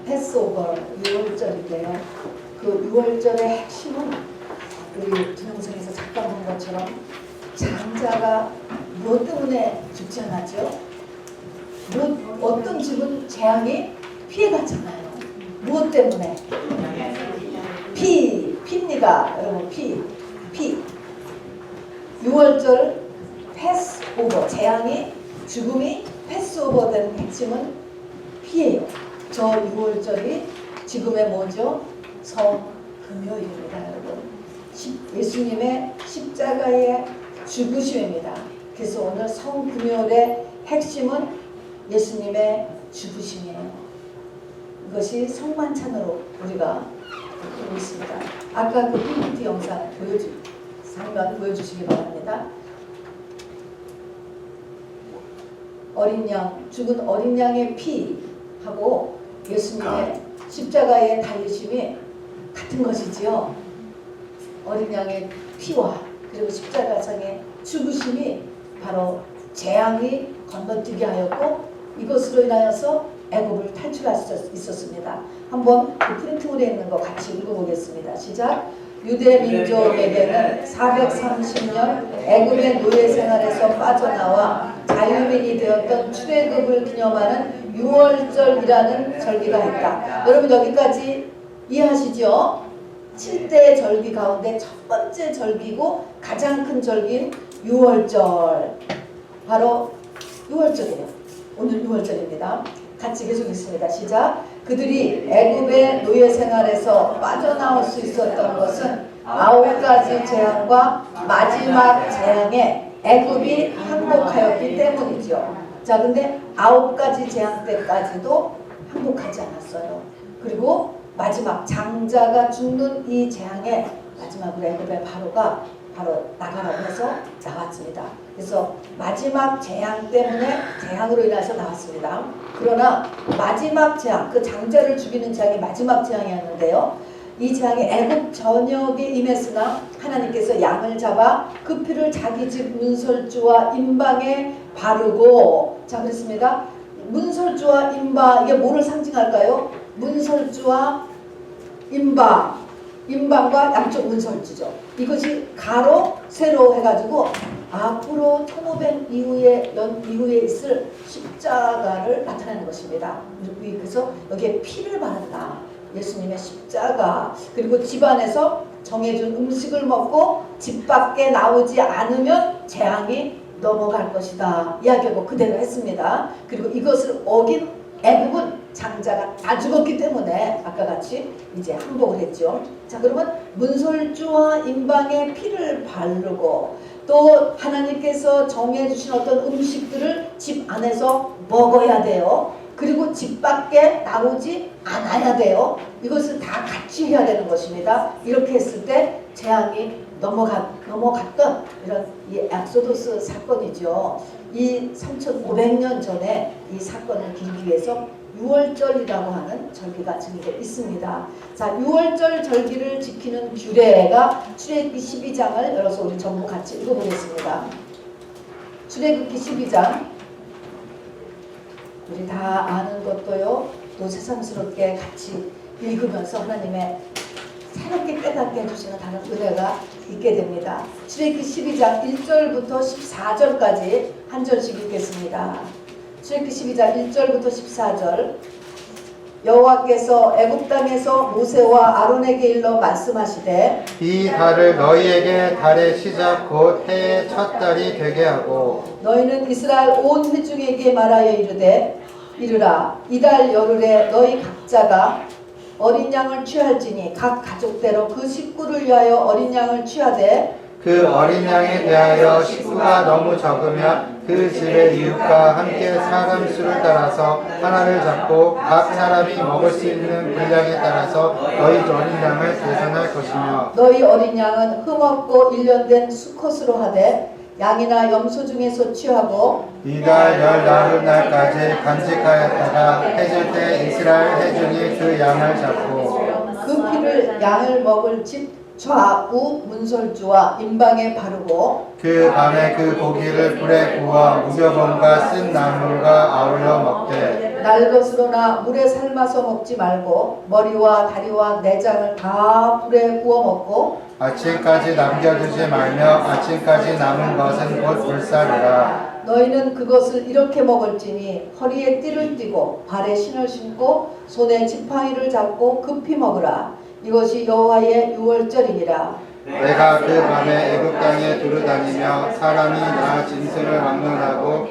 패스오버 6월절인데요. 그 6월절의 핵심은 우리 동영상에서 잠깐 본 것처럼 장자가 무엇 때문에 죽지 않았죠? 어떤 집은 재앙이 피해갔잖아요. 무엇 때문에? 피입니다. 여러분 피. 6월절 패스오버, 재앙이 죽음이 패스오버된 핵심은 피예요. 저 6월절이 지금의 뭐죠? 성금요일입니다, 여러분. 예수님의 십자가의 죽으심입니다. 그래서 오늘 성금요일의 핵심은 예수님의 죽으심이에요. 이것이 성만찬으로 우리가 보고 있습니다. 아까 그 PPT 영상 보여주시기 바랍니다. 어린 양, 죽은 어린 양의 피하고 예수님의 십자가의 달리심이 같은 것이지요. 어린 양의 피와 그리고 십자가상의 죽으심이 바로 재앙이 건너뛰게 하였고 이것으로 인하여서 애굽을 탈출할 수 있었습니다. 한번 그 프린트물에 있는 거 같이 읽어보겠습니다. 시작. 유대 민족에게는 430년 애굽의 노예 생활에서 빠져나와 자유민이 되었던 출애굽을 기념하는 6월절이라는 절기가 있다. 여러분 여기까지 이해하시죠? 7대 절기 가운데 첫 번째 절기고 가장 큰 절기인 6월절. 바로 6월절이에요. 오늘 6월절입니다. 같이 계속 있습니다. 시작. 그들이 애굽의 노예 생활에서 빠져나올 수 있었던 것은 9가지 재앙과 마지막 재앙에 애굽이 항복하였기 때문이죠. 자, 근데 9가지 재앙 때까지도 항복하지 않았어요. 그리고 마지막 장자가 죽는 이 재앙에 마지막으로 애굽의 바로가 바로 나가라고 해서 나왔습니다. 그래서 마지막 재앙 때문에 재앙으로 인해서 나왔습니다. 그러나 마지막 재앙, 그 장자를 죽이는 재앙이 마지막 재앙이었는데요. 이 재앙이 애굽 전역에 임했으나 하나님께서 양을 잡아 그 피를 자기 집 문설주와 임방에 바르고, 자 그렇습니다. 문설주와 임방, 이게 뭐를 상징할까요? 문설주와 임방과 양쪽 문설주죠. 이것이 가로 세로 해가지고 앞으로 1500 이후에 있을 십자가를 나타내는 것입니다. 그래서 여기에 피를 바른다. 예수님의 십자가. 그리고 집안에서 정해준 음식을 먹고 집 밖에 나오지 않으면 재앙이 넘어갈 것이다. 이야기하고 그대로 했습니다. 그리고 이것을 어긴 애굽은 장자가 다 죽었기 때문에 아까 같이 이제 항복을 했죠. 자, 그러면 문설주와 임방에 피를 바르고 또 하나님께서 정해주신 어떤 음식들을 집 안에서 먹어야 돼요. 그리고 집 밖에 나오지 않아야 돼요. 이것을 다 같이 해야 되는 것입니다. 이렇게 했을 때 재앙이 넘어갔던 이런 이 엑소더스 사건이죠. 이 3500년 전에 이 사건을 기리기 위해서 6월절이라고 하는 절기가 정해져 있습니다. 자, 6월절 절기를 지키는 규례가 출애굽기 12장을 열어서 우리 전부 같이 읽어보겠습니다. 출애굽기 12장, 우리 다 아는 것도요, 또 새삼스럽게 같이 읽으면서 하나님의 새롭게 깨닫게 해주시는 다른 은혜가 있게 됩니다. 출애굽기 12장 1절부터 14절까지 한 절씩 읽겠습니다. 출애굽기 12장 1절부터 14절. 여호와께서 애굽 땅에서 모세와 아론에게 일러 말씀하시되 이 달을 너희에게 달의 시작 곧 해의 첫 달이 되게 하고 너희는 이스라엘 온 회중에게 말하여 이르라 이달 열흘에 너희 각자가 어린 양을 취할지니 각 가족대로 그 식구를 위하여 어린 양을 취하되 그 어린 양에 대하여 식구가 너무 적으면 그 집의 이웃과 함께 사람 수를 따라서 하나를 잡고 각 사람이 먹을 수 있는 분량에 따라서 너희 어린 양을 계산할 것이며 너희 어린 양은 흠없고 일련된 수컷으로 하되 양이나 염소 중에서 취하고 이달 14날까지 간직하였다가 해질 때 이스라엘 회중이 그 양을 잡고 그 피를 양을 먹을 집 좌우 문설주와 임방에 바르고 그 밤에 그 고기를 불에 구워 무교병과 쓴 나물과 아울러 먹되 날 것으로나 물에 삶아서 먹지 말고 머리와 다리와 내장을 다 불에 구워 먹고 아침까지 남겨두지 말며 아침까지 남은 것은 곧 불사르라. 너희는 그것을 이렇게 먹을지니 허리에 띠를 띠고 발에 신을 신고 손에 지팡이를 잡고 급히 먹으라. 이것이 여호와의 유월절이니라. 내가 그 밤에 애굽 땅에 두루다니며 사람이 나 진술을 막론하고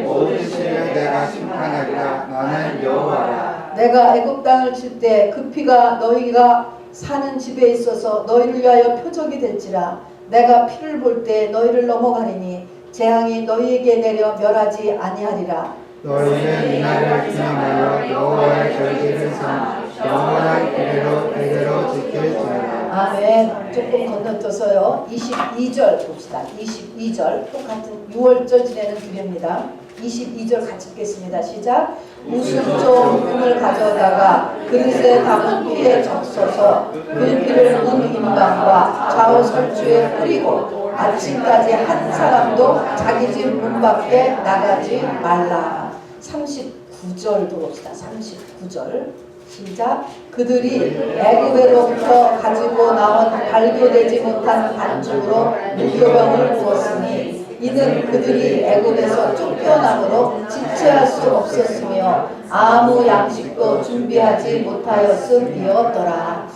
모든 신을 내가 심판하리라. 나는 여호와라. 내가 애굽 땅을 칠 때 그 피가 너희가 사는 집에 있어서 너희를 위하여 표적이 될지라. 내가 피를 볼 때 너희를 넘어가리니 재앙이 너희에게 내려 멸하지 아니하리라. 너희는 이날을 기념하여 여호와의 절기를 삼 영원한 규례로 대대로 지킬지니라. 아멘. 조금 건너뛰어서요. 22절 봅시다. 22절 똑같은 6월절 지내는 규례입니다. 22절 같이 읽겠습니다. 시작. 무슨 종을 가져다가 그릇에 담은 피에 적셔서 그 피를 문 임방과 좌우 설주에 뿌리고 아침까지 한 사람도 자기 집 문 밖에 나가지 말라. 39절도 봅시다. 39절 시작. 그들이 애굽에로부터 가지고 나온 발교되지 못한 반죽으로 무교병을 부었으니 이는 그들이 애굽에서 쫓겨남으로 지체할 수 없었으며 아무 양식도 준비하지 못하였음이었더라.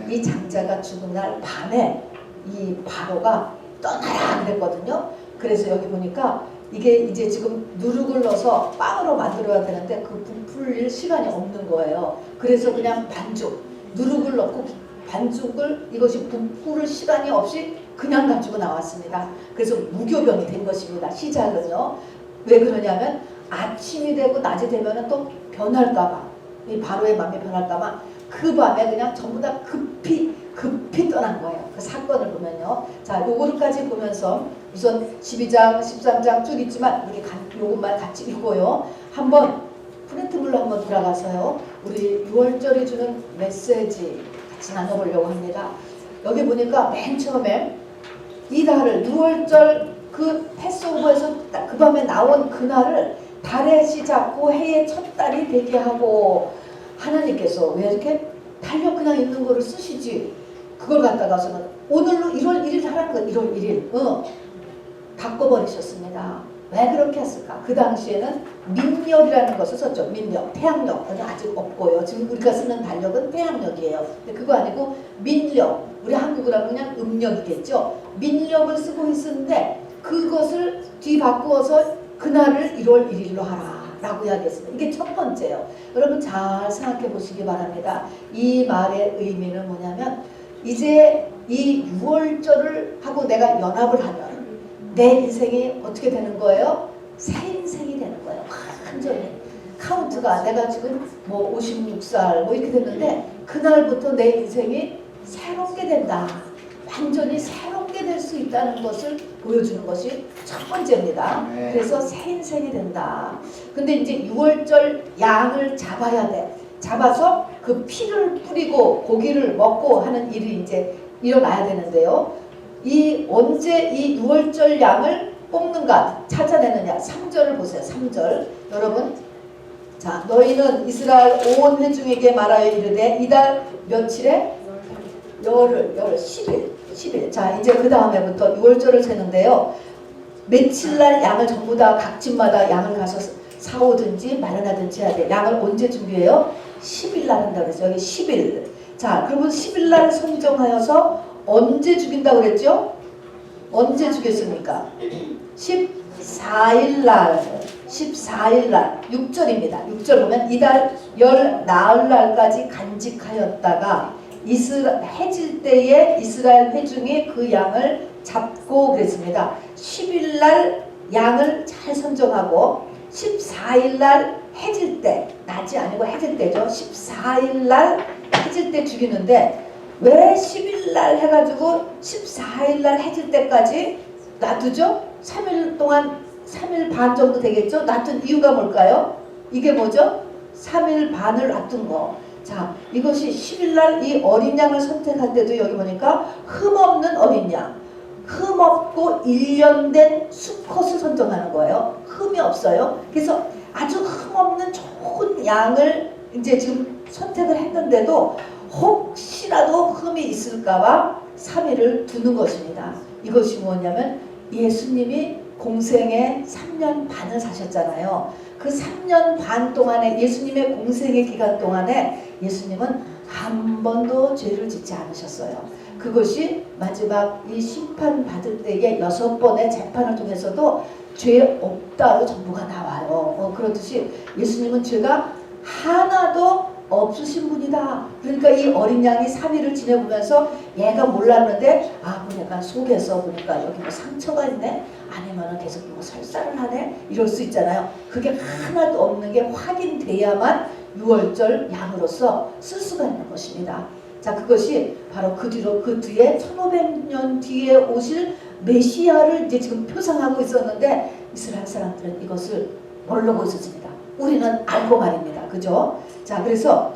이 장자가 죽은 날 밤에 이 바로가 떠나라 그랬거든요. 그래서 여기 보니까 이게 이제 지금 누룩을 넣어서 빵으로 만들어야 되는데 그 부풀릴 시간이 없는 거예요. 그래서 그냥 반죽, 누룩을 넣고 반죽을 이것이 부풀을 시간이 없이 그냥 가지고 나왔습니다. 그래서 무교병이 된 것입니다. 시작은요. 왜 그러냐면 아침이 되고 낮이 되면 또 변할까봐, 이 바로의 마음이 변할까봐 그 밤에 그냥 전부 다 급히 떠난 거예요. 그 사건을 보면요. 자, 요거까지 보면서 우선 12장, 13장 쭉 있지만 우리 요것만 같이 읽고요. 한번 프렌트블로 한번 돌아가서요. 우리 6월절이 주는 메시지 같이 나눠보려고 합니다. 여기 보니까 맨 처음에 이 달을 6월절 그 패스오버에서 그 밤에 나온 그날을 달의 시작고 해의 첫 달이 되게 하고 하나님께서 왜 이렇게 달력 그냥 있는 거를 쓰시지? 그걸 갖다가서는 오늘로 1월 1일 하라는 거 1월 1일 바꿔버리셨습니다. 왜 그렇게 했을까? 그 당시에는 민력이라는 것을 썼죠. 민력, 태양력은 아직 없고요. 지금 우리가 쓰는 달력은 태양력이에요. 근데 그거 아니고 민력, 우리 한국으로 그냥 음력이겠죠. 민력을 쓰고 있었는데 그것을 뒤바꾸어서 그날을 1월 1일로 하라 라고 이야기했습니다. 이게 첫 번째예요. 여러분 잘 생각해 보시기 바랍니다. 이 말의 의미는 뭐냐면 이제 이 6월절을 하고 내가 연합을 하면 내 인생이 어떻게 되는 거예요? 새 인생이 되는 거예요. 완전히 카운트가 내가 지금 뭐 56살 뭐 이렇게 됐는데 그날부터 내 인생이 새롭게 된다. 완전히 새롭게 될 수 있다는 것을 보여주는 것이 첫 번째입니다. 네. 그래서 새 인생이 된다. 근데 이제 6월절 양을 잡아야 돼. 잡아서 그 피를 뿌리고 고기를 먹고 하는 일이 이제 일어나야 되는데요. 이 언제 이 6월절 양을 뽑는가 찾아내느냐. 3절을 보세요. 3절 여러분, 자 너희는 이스라엘 온 회중에게 말하여 이르되 이달 며칠에 열흘 10일. 자 이제 그 다음에부터 6월절을 세는데요. 며칠날 양을 전부 다 각 집마다 양을 가서 사오든지 마련하든지 해야 돼. 양을 언제 준비해요? 10일 날 한다고 그랬어요. 여기 10일. 자 그러면 10일 날 선정하여서 언제 죽인다고 그랬죠? 언제 죽였습니까? 14일 날 6절입니다. 6절 보면 이달 열 나흘 날까지 간직하였다가 해질 때에 이스라엘 회중이 그 양을 잡고 그랬습니다. 10일 날 양을 잘 선정하고 14일 날 해질 때, 낮이 아니고 해질 때죠. 14일 날 해질 때 죽이는데 왜 10일 날 해가지고 14일 날 해질 때까지 놔두죠? 3일 동안 3일 반 정도 되겠죠? 놔둔 이유가 뭘까요? 이게 뭐죠? 3일 반을 놔둔 거. 자, 이것이 10일날 이 어린 양을 선택할 때도 여기 보니까 흠없는 어린 양, 흠없고 1년 된 수컷을 선정하는 거예요. 흠이 없어요. 그래서 아주 흠없는 좋은 양을 이제 지금 선택을 했는데도 혹시라도 흠이 있을까봐 3일을 두는 것입니다. 이것이 뭐냐면 예수님이 공생에 3년 반을 사셨잖아요. 그 3년 반 동안에 예수님의 공생의 기간 동안에 예수님은 한 번도 죄를 짓지 않으셨어요. 그것이 마지막 이 심판 받을 때의 6번의 재판을 통해서도 죄 없다로 전부가 나와요. 그렇듯이 예수님은 죄가 하나도 없으신 분이다. 그러니까 이 어린 양이 3일을 지내보면서 얘가 몰랐는데 보니까 속에서 보니까 여기 뭐 상처가 있네, 아니면은 계속 뭐 설사를 하네, 이럴 수 있잖아요. 그게 하나도 없는 게 확인돼야만 유월절 양으로서 쓸 수가 있는 것입니다. 자, 그것이 바로 그 뒤에 1500년 뒤에 오실 메시아를 이제 지금 표상하고 있었는데 이스라엘 사람들은 이것을 모르고 있었습니다. 우리는 알고 말입니다. 그죠? 자, 그래서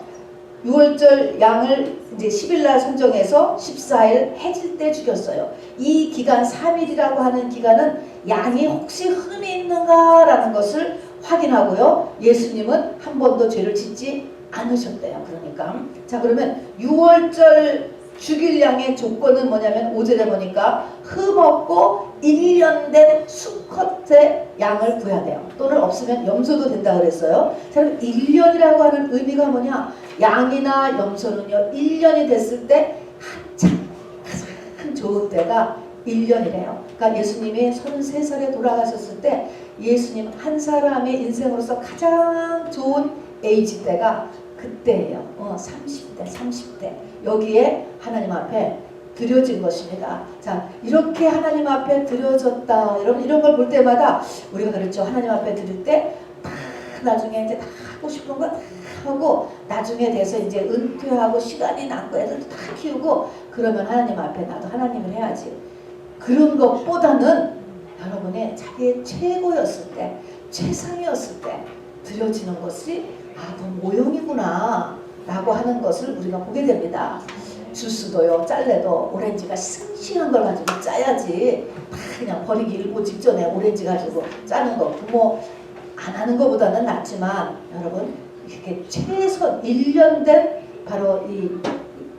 6월절 양을 이제 10일날 선정해서 14일 해질 때 죽였어요. 이 기간 3일이라고 하는 기간은 양이 혹시 흠이 있는가라는 것을 확인하고요. 예수님은 한 번도 죄를 짓지 않으셨대요. 그러니까 자, 그러면 6월절 죽일 양의 조건은 뭐냐면 5절에 보니까 흠없고 1년 된 수컷의 양을 구해야 돼요. 또는 없으면 염소도 된다 그랬어요. 자, 그럼 1년이라고 하는 의미가 뭐냐? 양이나 염소는요 1년이 됐을 때 한참 가장 좋은 때가 1년이래요. 그러니까 예수님이 33살에 돌아가셨을 때 예수님 한 사람의 인생으로서 가장 좋은 에이지 때가 그때예요. 30대 여기에 하나님 앞에 드려진 것입니다. 자, 이렇게 하나님 앞에 드려졌다. 여러분 이런 걸 볼 때마다 우리가 그렇죠. 하나님 앞에 드릴 때 다 나중에 이제 다 하고 싶은 거 다 하고 나중에 돼서 이제 은퇴하고 시간이 남고 애들도 다 키우고 그러면 하나님 앞에 나도 하나님을 해야지. 그런 것보다는 여러분의 자기의 최고였을 때, 최상이었을 때 드려지는 것이 그 모형이구나 라고 하는 것을 우리가 보게 됩니다. 주스도요, 짤래도 오렌지가 싱싱한 걸 가지고 짜야지 다 그냥 버리기 일보 직전에 오렌지 가지고 짜는 거 부모 안 하는 것보다는 낫지만 여러분 이렇게 최소 1년 된 바로 이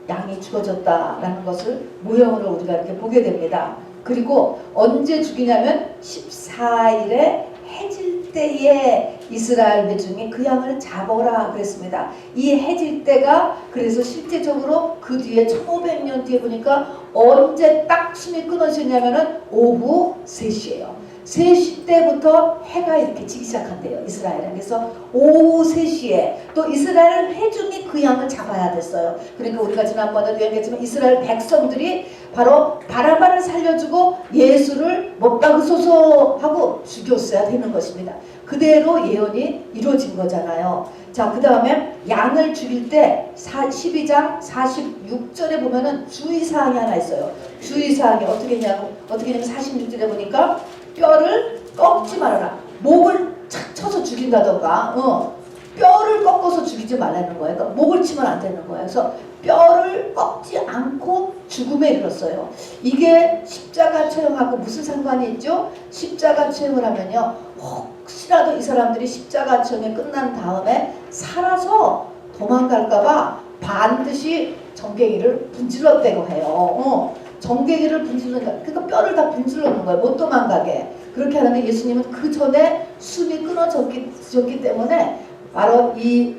양이 죽어졌다라는 것을 모형으로 우리가 이렇게 보게 됩니다. 그리고 언제 죽이냐면 14일에 해질 때에 이스라엘 백성이 그 양을 잡아라 그랬습니다. 이 해질 때가 그래서 실제적으로 그 뒤에 1500년 뒤에 보니까 언제 딱 숨이 끊어지냐면은 오후 3시예요. 3시 때부터 해가 이렇게 지기 시작한대요. 이스라엘은. 그래서 오후 3시에 또 이스라엘 회중이 그 양을 잡아야 됐어요. 그러니까 우리가 지난번에도 얘기했지만 이스라엘 백성들이 바로 바라바를 살려주고 예수를 못 박으소서 하고 죽였어야 되는 것입니다. 그대로 예언이 이루어진 거잖아요. 자, 그 다음에 양을 죽일 때 12장 46절에 보면은 주의사항이 하나 있어요. 주의사항이 어떻게 했냐면 46절에 보니까 뼈를 꺾지 말아라. 목을 착 쳐서 죽인다던가 뼈를 꺾어서 죽이지 말라는 거예요. 그러니까 목을 치면 안 되는 거예요. 그래서 뼈를 꺾지 않고 죽음에 이르렀어요. 이게 십자가 처형하고 무슨 상관이 있죠? 십자가 처형을 하면요, 혹시라도 이 사람들이 십자가 처형이 끝난 다음에 살아서 도망갈까봐 반드시 정갱이를 분질렀다고 해요. 정갱이를 분질러니까 그러니까 뼈를 다 분질러 놓은 거예요. 못 도망가게. 그렇게 하는데 예수님은 그 전에 숨이 끊어졌기 때문에 바로 이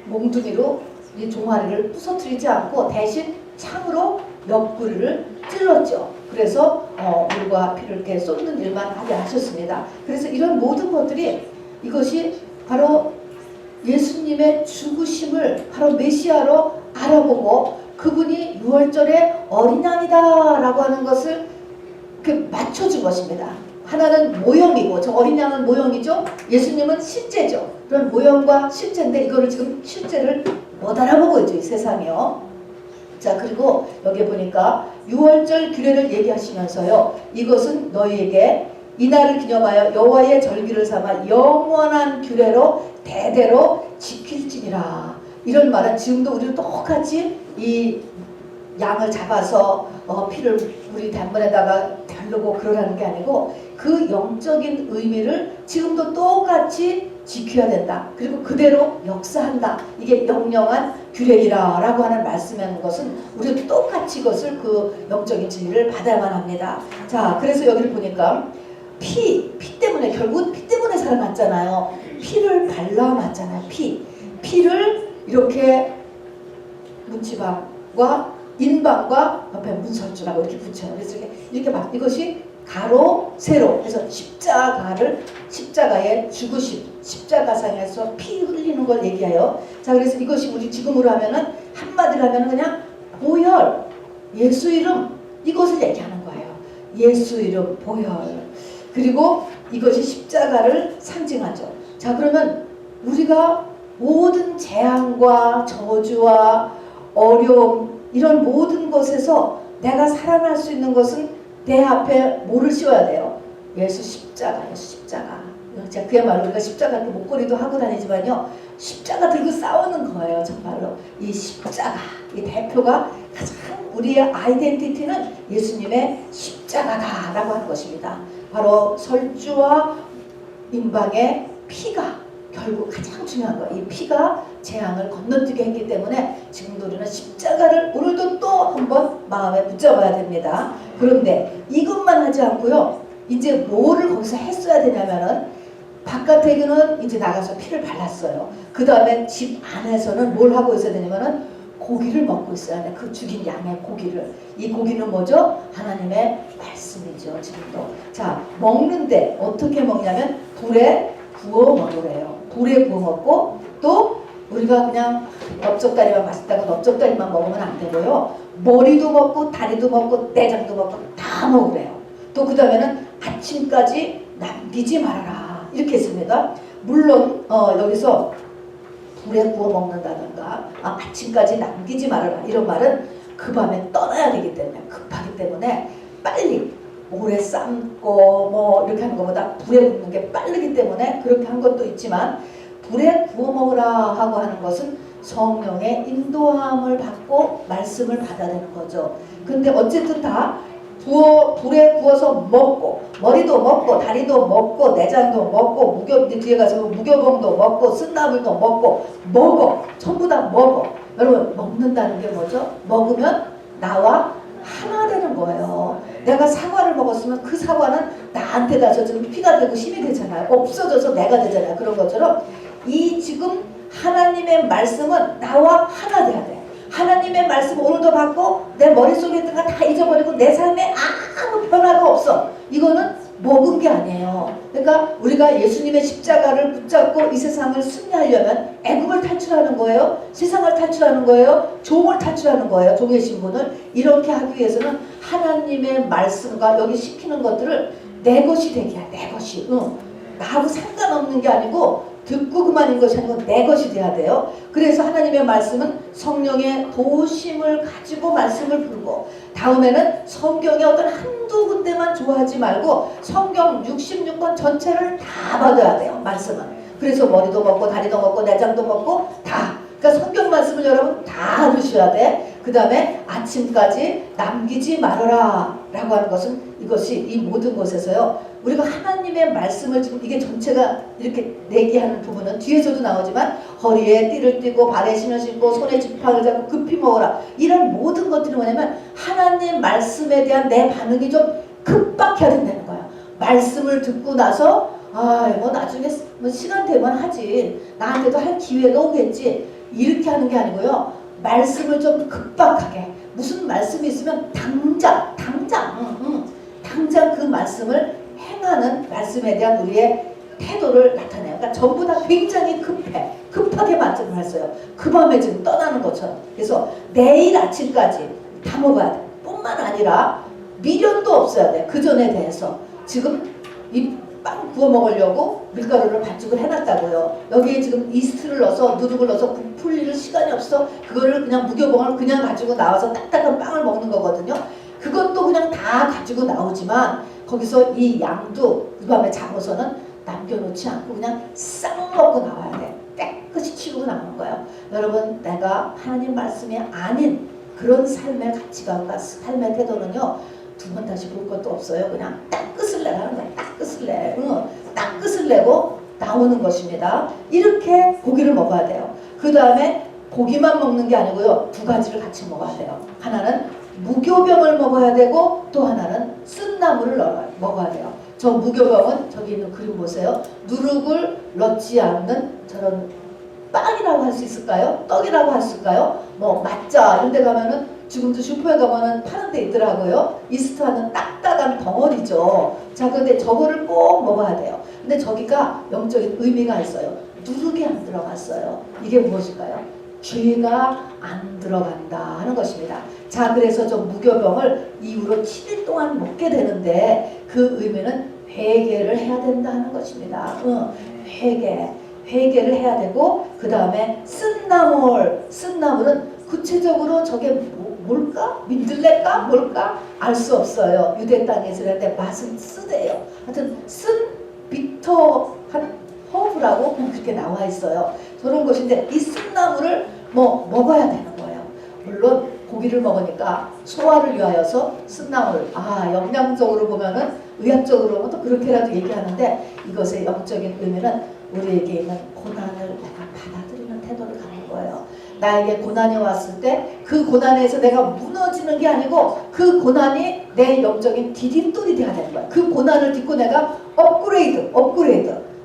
몽둥이로 이 종아리를 부서뜨리지 않고 대신 창으로 옆구리를 찔렀죠. 그래서 물과 피를 이렇게 쏟는 일만 하게 하셨습니다. 그래서 이런 모든 것들이 이것이 바로 예수님의 죽으심을 바로 메시아로 알아보고 그분이 6월절에 어린 양이다 라고 하는 것을 이렇게 맞춰준 것입니다. 하나는 모형이고 저 어린 양은 모형이죠. 예수님은 실제죠. 그런 모형과 실제인데 이거를 지금 실제를 못 알아보고 있죠. 이 세상이요. 자, 그리고 여기 보니까 6월절 규례를 얘기하시면서요. 이것은 너희에게 이날을 기념하여 여호와의 절기를 삼아 영원한 규례로 대대로 지킬지니라. 이런 말은 지금도 우리는 똑같이 이 양을 잡아서 피를 우리 단번에다가 바르고 그러라는 게 아니고 그 영적인 의미를 지금도 똑같이 지켜야 된다. 그리고 그대로 역사한다. 이게 영영한 규례이라고 하는 말씀하는 것은 우리도 똑같이 이것을 그 영적인 진리를 받아야만 합니다. 자, 그래서 여기를 보니까 피 때문에 결국은 피 때문에 살아났잖아요. 피를 발라놨잖아요. 피를 이렇게 문지방과 인방과 옆에 문설주라고 이렇게 붙여요. 그래서 이렇게 막 이것이 가로 세로 해서 십자가의 죽으심, 십자가상에서 피 흘리는 걸 얘기해요. 자, 그래서 이것이 우리 지금으로 하면은 한마디로 하면은 그냥 보혈, 예수 이름 이것을 얘기하는 거예요. 예수 이름 보혈. 그리고 이것이 십자가를 상징하죠. 자, 그러면 우리가 모든 재앙과 저주와 어려움 이런 모든 것에서 내가 살아날 수 있는 것은 내 앞에 뭐를 씌워야 돼요? 예수 십자가, 예수 십자가. 제가 그야말로 우리가 십자가 이렇게 목걸이도 하고 다니지만요, 십자가 들고 싸우는 거예요. 정말로 이 십자가, 이 대표가 가장 우리의 아이덴티티는 예수님의 십자가다라고 하는 것입니다. 바로 설주와 임방의 피가 결국 가장 중요한 거예요. 이 피가 재앙을 건너뛰게 했기 때문에 지금도 우리는 십자가를 오늘도 또 한번 마음에 붙잡아야 됩니다. 그런데 이것만 하지 않고요, 이제 뭐를 거기서 했어야 되냐면은 바깥에는 이제 나가서 피를 발랐어요. 그 다음에 집 안에서는 뭘 하고 있어야 되냐면은 고기를 먹고 있어야 돼. 그 죽인 양의 고기를. 이 고기는 뭐죠? 하나님의 말씀이죠. 지금도. 자, 먹는데 어떻게 먹냐면 불에 구워 먹으래요. 불에 구워 먹고 또 우리가 그냥 넓적다리만 맛있다고 넓적다리만 먹으면 안 되고요. 머리도 먹고 다리도 먹고 내장도 먹고 다 먹으래요. 또 그 다음에는 아침까지 남기지 말아라. 이렇게 했습니다. 물론 여기서 불에 구워 먹는다든가 아침까지 남기지 말아라 이런 말은 그 밤에 떠나야 되기 때문에 급하기 때문에 빨리 오래 삶고 뭐 이렇게 하는 것보다 불에 굽는 게 빠르기 때문에 그렇게 한 것도 있지만 불에 구워 먹으라 하고 하는 것은 성령의 인도함을 받고 말씀을 받아야 되는 거죠. 근데 어쨌든 다 불에 구워서 먹고 머리도 먹고 다리도 먹고 내장도 먹고 뒤에 가서 무교봉도 먹고 쓴나물도 먹고 전부 다 먹어. 여러분 먹는다는 게 뭐죠? 먹으면 나와 하나 되는 거예요. 내가 사과를 먹었으면 그 사과는 나한테다 지금 피가 되고 힘이 되잖아요. 없어져서 내가 되잖아요. 그런 것처럼 이 지금 하나님의 말씀은 나와 하나 돼야 돼. 하나님의 말씀 오늘도 받고 내 머릿속에 있던 거 다 잊어버리고 내 삶에 아무 변화가 없어. 이거는 먹은 게 아니에요. 그러니까 우리가 예수님의 십자가를 붙잡고 이 세상을 승리하려면 애굽을 탈출하는 거예요. 세상을 탈출하는 거예요. 종을 탈출하는 거예요. 종의 신분을. 이렇게 하기 위해서는 하나님의 말씀과 여기 시키는 것들을 내 것이 되게 해. 내 것이. 나하고 상관없는 게 아니고 듣고 그만인 것이 아니고 내 것이 돼야 돼요. 그래서 하나님의 말씀은 성령의 도우심을 가지고 말씀을 풀고 다음에는 성경의 어떤 한두 군데만 좋아하지 말고 성경 66권 전체를 다 받아야 돼요. 말씀은. 그래서 머리도 먹고 다리도 먹고 내장도 먹고 다. 그러니까 성경 말씀을 여러분 다 들으셔야 돼. 그 다음에 아침까지 남기지 말아라 라고 하는 것은 이것이 이 모든 것에서요, 우리가 하나님의 말씀을 지금 이게 전체가 이렇게 내기하는 부분은 뒤에서도 나오지만 허리에 띠를 띠고 발에 신을 신고 손에 지팡이를 잡고 급히 먹어라 이런 모든 것들이 뭐냐면 하나님 말씀에 대한 내 반응이 좀 급박해야 된다는 거예요. 말씀을 듣고 나서 뭐 나중에 뭐 시간 되면 하지, 나한테도 할 기회가 오겠지, 이렇게 하는 게 아니고요. 말씀을 좀 급박하게, 무슨 말씀이 있으면 당장 그 말씀을 행하는 말씀에 대한 우리의 태도를 나타내요. 그러니까 전부 다 굉장히 급하게 말씀을 했어요. 그 밤에 지금 떠나는 것처럼. 그래서 내일 아침까지 다 먹어야 돼. 뿐만 아니라 미련도 없어야 돼. 그 전에 대해서. 지금 이 빵 구워 먹으려고 밀가루를 반죽을 해놨다고요. 여기에 지금 이스트를 넣어서 누룩을 넣어서 부풀릴 시간이 없어. 그거를 그냥 무교봉을 그냥 가지고 나와서 딱딱한 빵을 먹는 거거든요. 그것도 그냥 다 가지고 나오지만 거기서 이 양도 그 밤에 잡아서는 남겨놓지 않고 그냥 싹 먹고 나와야 돼. 깨끗이 치우고 나오는 거예요. 여러분 내가 하나님 말씀이 아닌 그런 삶의 가치관과 삶의 태도는요 두 번 다시 볼 것도 없어요. 그냥 딱 끝을 내라는 거야. 딱 끝을 내. 딱 끝을 내고 나오는 것입니다. 이렇게 고기를 먹어야 돼요. 그 다음에 고기만 먹는 게 아니고요. 두 가지를 같이 먹어야 돼요. 하나는 무교병을 먹어야 되고 또 하나는 쓴나물을 먹어야 돼요. 저 무교병은 저기 있는 그림 보세요. 누룩을 넣지 않는 저런 빵이라고 할 수 있을까요? 떡이라고 할 수 있을까요? 뭐 맛자 이런 데 가면은 지금도 슈퍼에 가면은 파는 데 있더라고요. 이스트하는 딱딱한 덩어리죠. 자, 근데 저거를 꼭 먹어야 돼요. 근데 저기가 영적인 의미가 있어요. 누룩이 안 들어갔어요. 이게 무엇일까요? 죄가 안 들어간다 하는 것입니다. 자, 그래서 저 무교병을 이후로 7일 동안 먹게 되는데 그 의미는 회개를 해야 된다 하는 것입니다. 회개를 해야 되고 그 다음에 쓴나물은 구체적으로 저게 뭘까? 민들레일까? 뭘까? 알 수 없어요. 유대 땅에서 그런데 맛은 쓰대요. 하여튼 쓴 비터한 허브라고 그렇게 나와 있어요. 저런 것인데 이 쓴나물을 먹어야 되는 거예요. 물론 고기를 먹으니까 소화를 위하여서 쓴나물 영양적으로 보면은 의학적으로 보면 또 그렇게라도 얘기하는데 이것의 영적인 의미는 우리에게 있는 고난을 내가 받아들이는 태도를 갖는 거예요. 나에게 고난이 왔을 때 그 고난에서 내가 무너지는 게 아니고 그 고난이 내 영적인 디딤돌이 돼야 되는 거야. 그 고난을 딛고 내가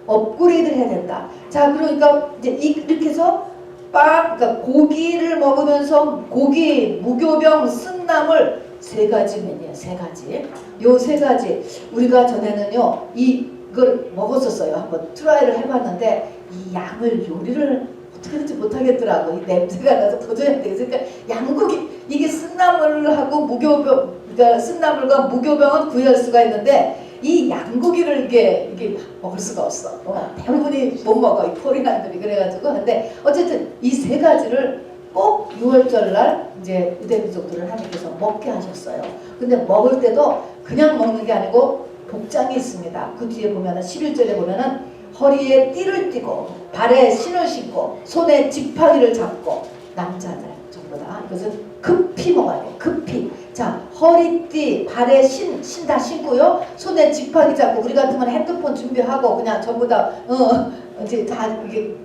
업그레이드를 해야 된다. 자, 그러니까 이제 이렇게 해서 그러니까 고기를 먹으면서 고기, 무교병, 쓴나물 세 가지 메뉴예요. 세 가지. 요 세 가지 우리가 전에는요 이걸 먹었었어요. 한번 트라이를 해봤는데 이 양을 요리를 어떻게 하지 못하겠더라고. 이 냄새가 나서 도저히 안 되겠어요. 그러니까 양고기 이게 쓴나물하고 무교병, 그러니까 쓴나물과 무교병은 구할 수가 있는데 이 양고기를 이게 먹을 수가 없어. 대부분이 못 먹어. 이 코리안들이 그래가지고. 근데 어쨌든 이 세 가지를 꼭 6월절날 이제 유대민족들을 하나님께서 먹게 하셨어요. 근데 먹을 때도 그냥 먹는 게 아니고 복장이 있습니다. 그 뒤에 보면은 11절에 보면은 허리에 띠를 띠고 발에 신을 신고 손에 지팡이를 잡고 남자들 전부 다 이것은 급히 먹어야 돼요. 급히. 자, 허리띠, 발에 신 다 신고요. 손에 지팡이 잡고 우리 같으면 핸드폰 준비하고 그냥 전부 다 이제 다 이게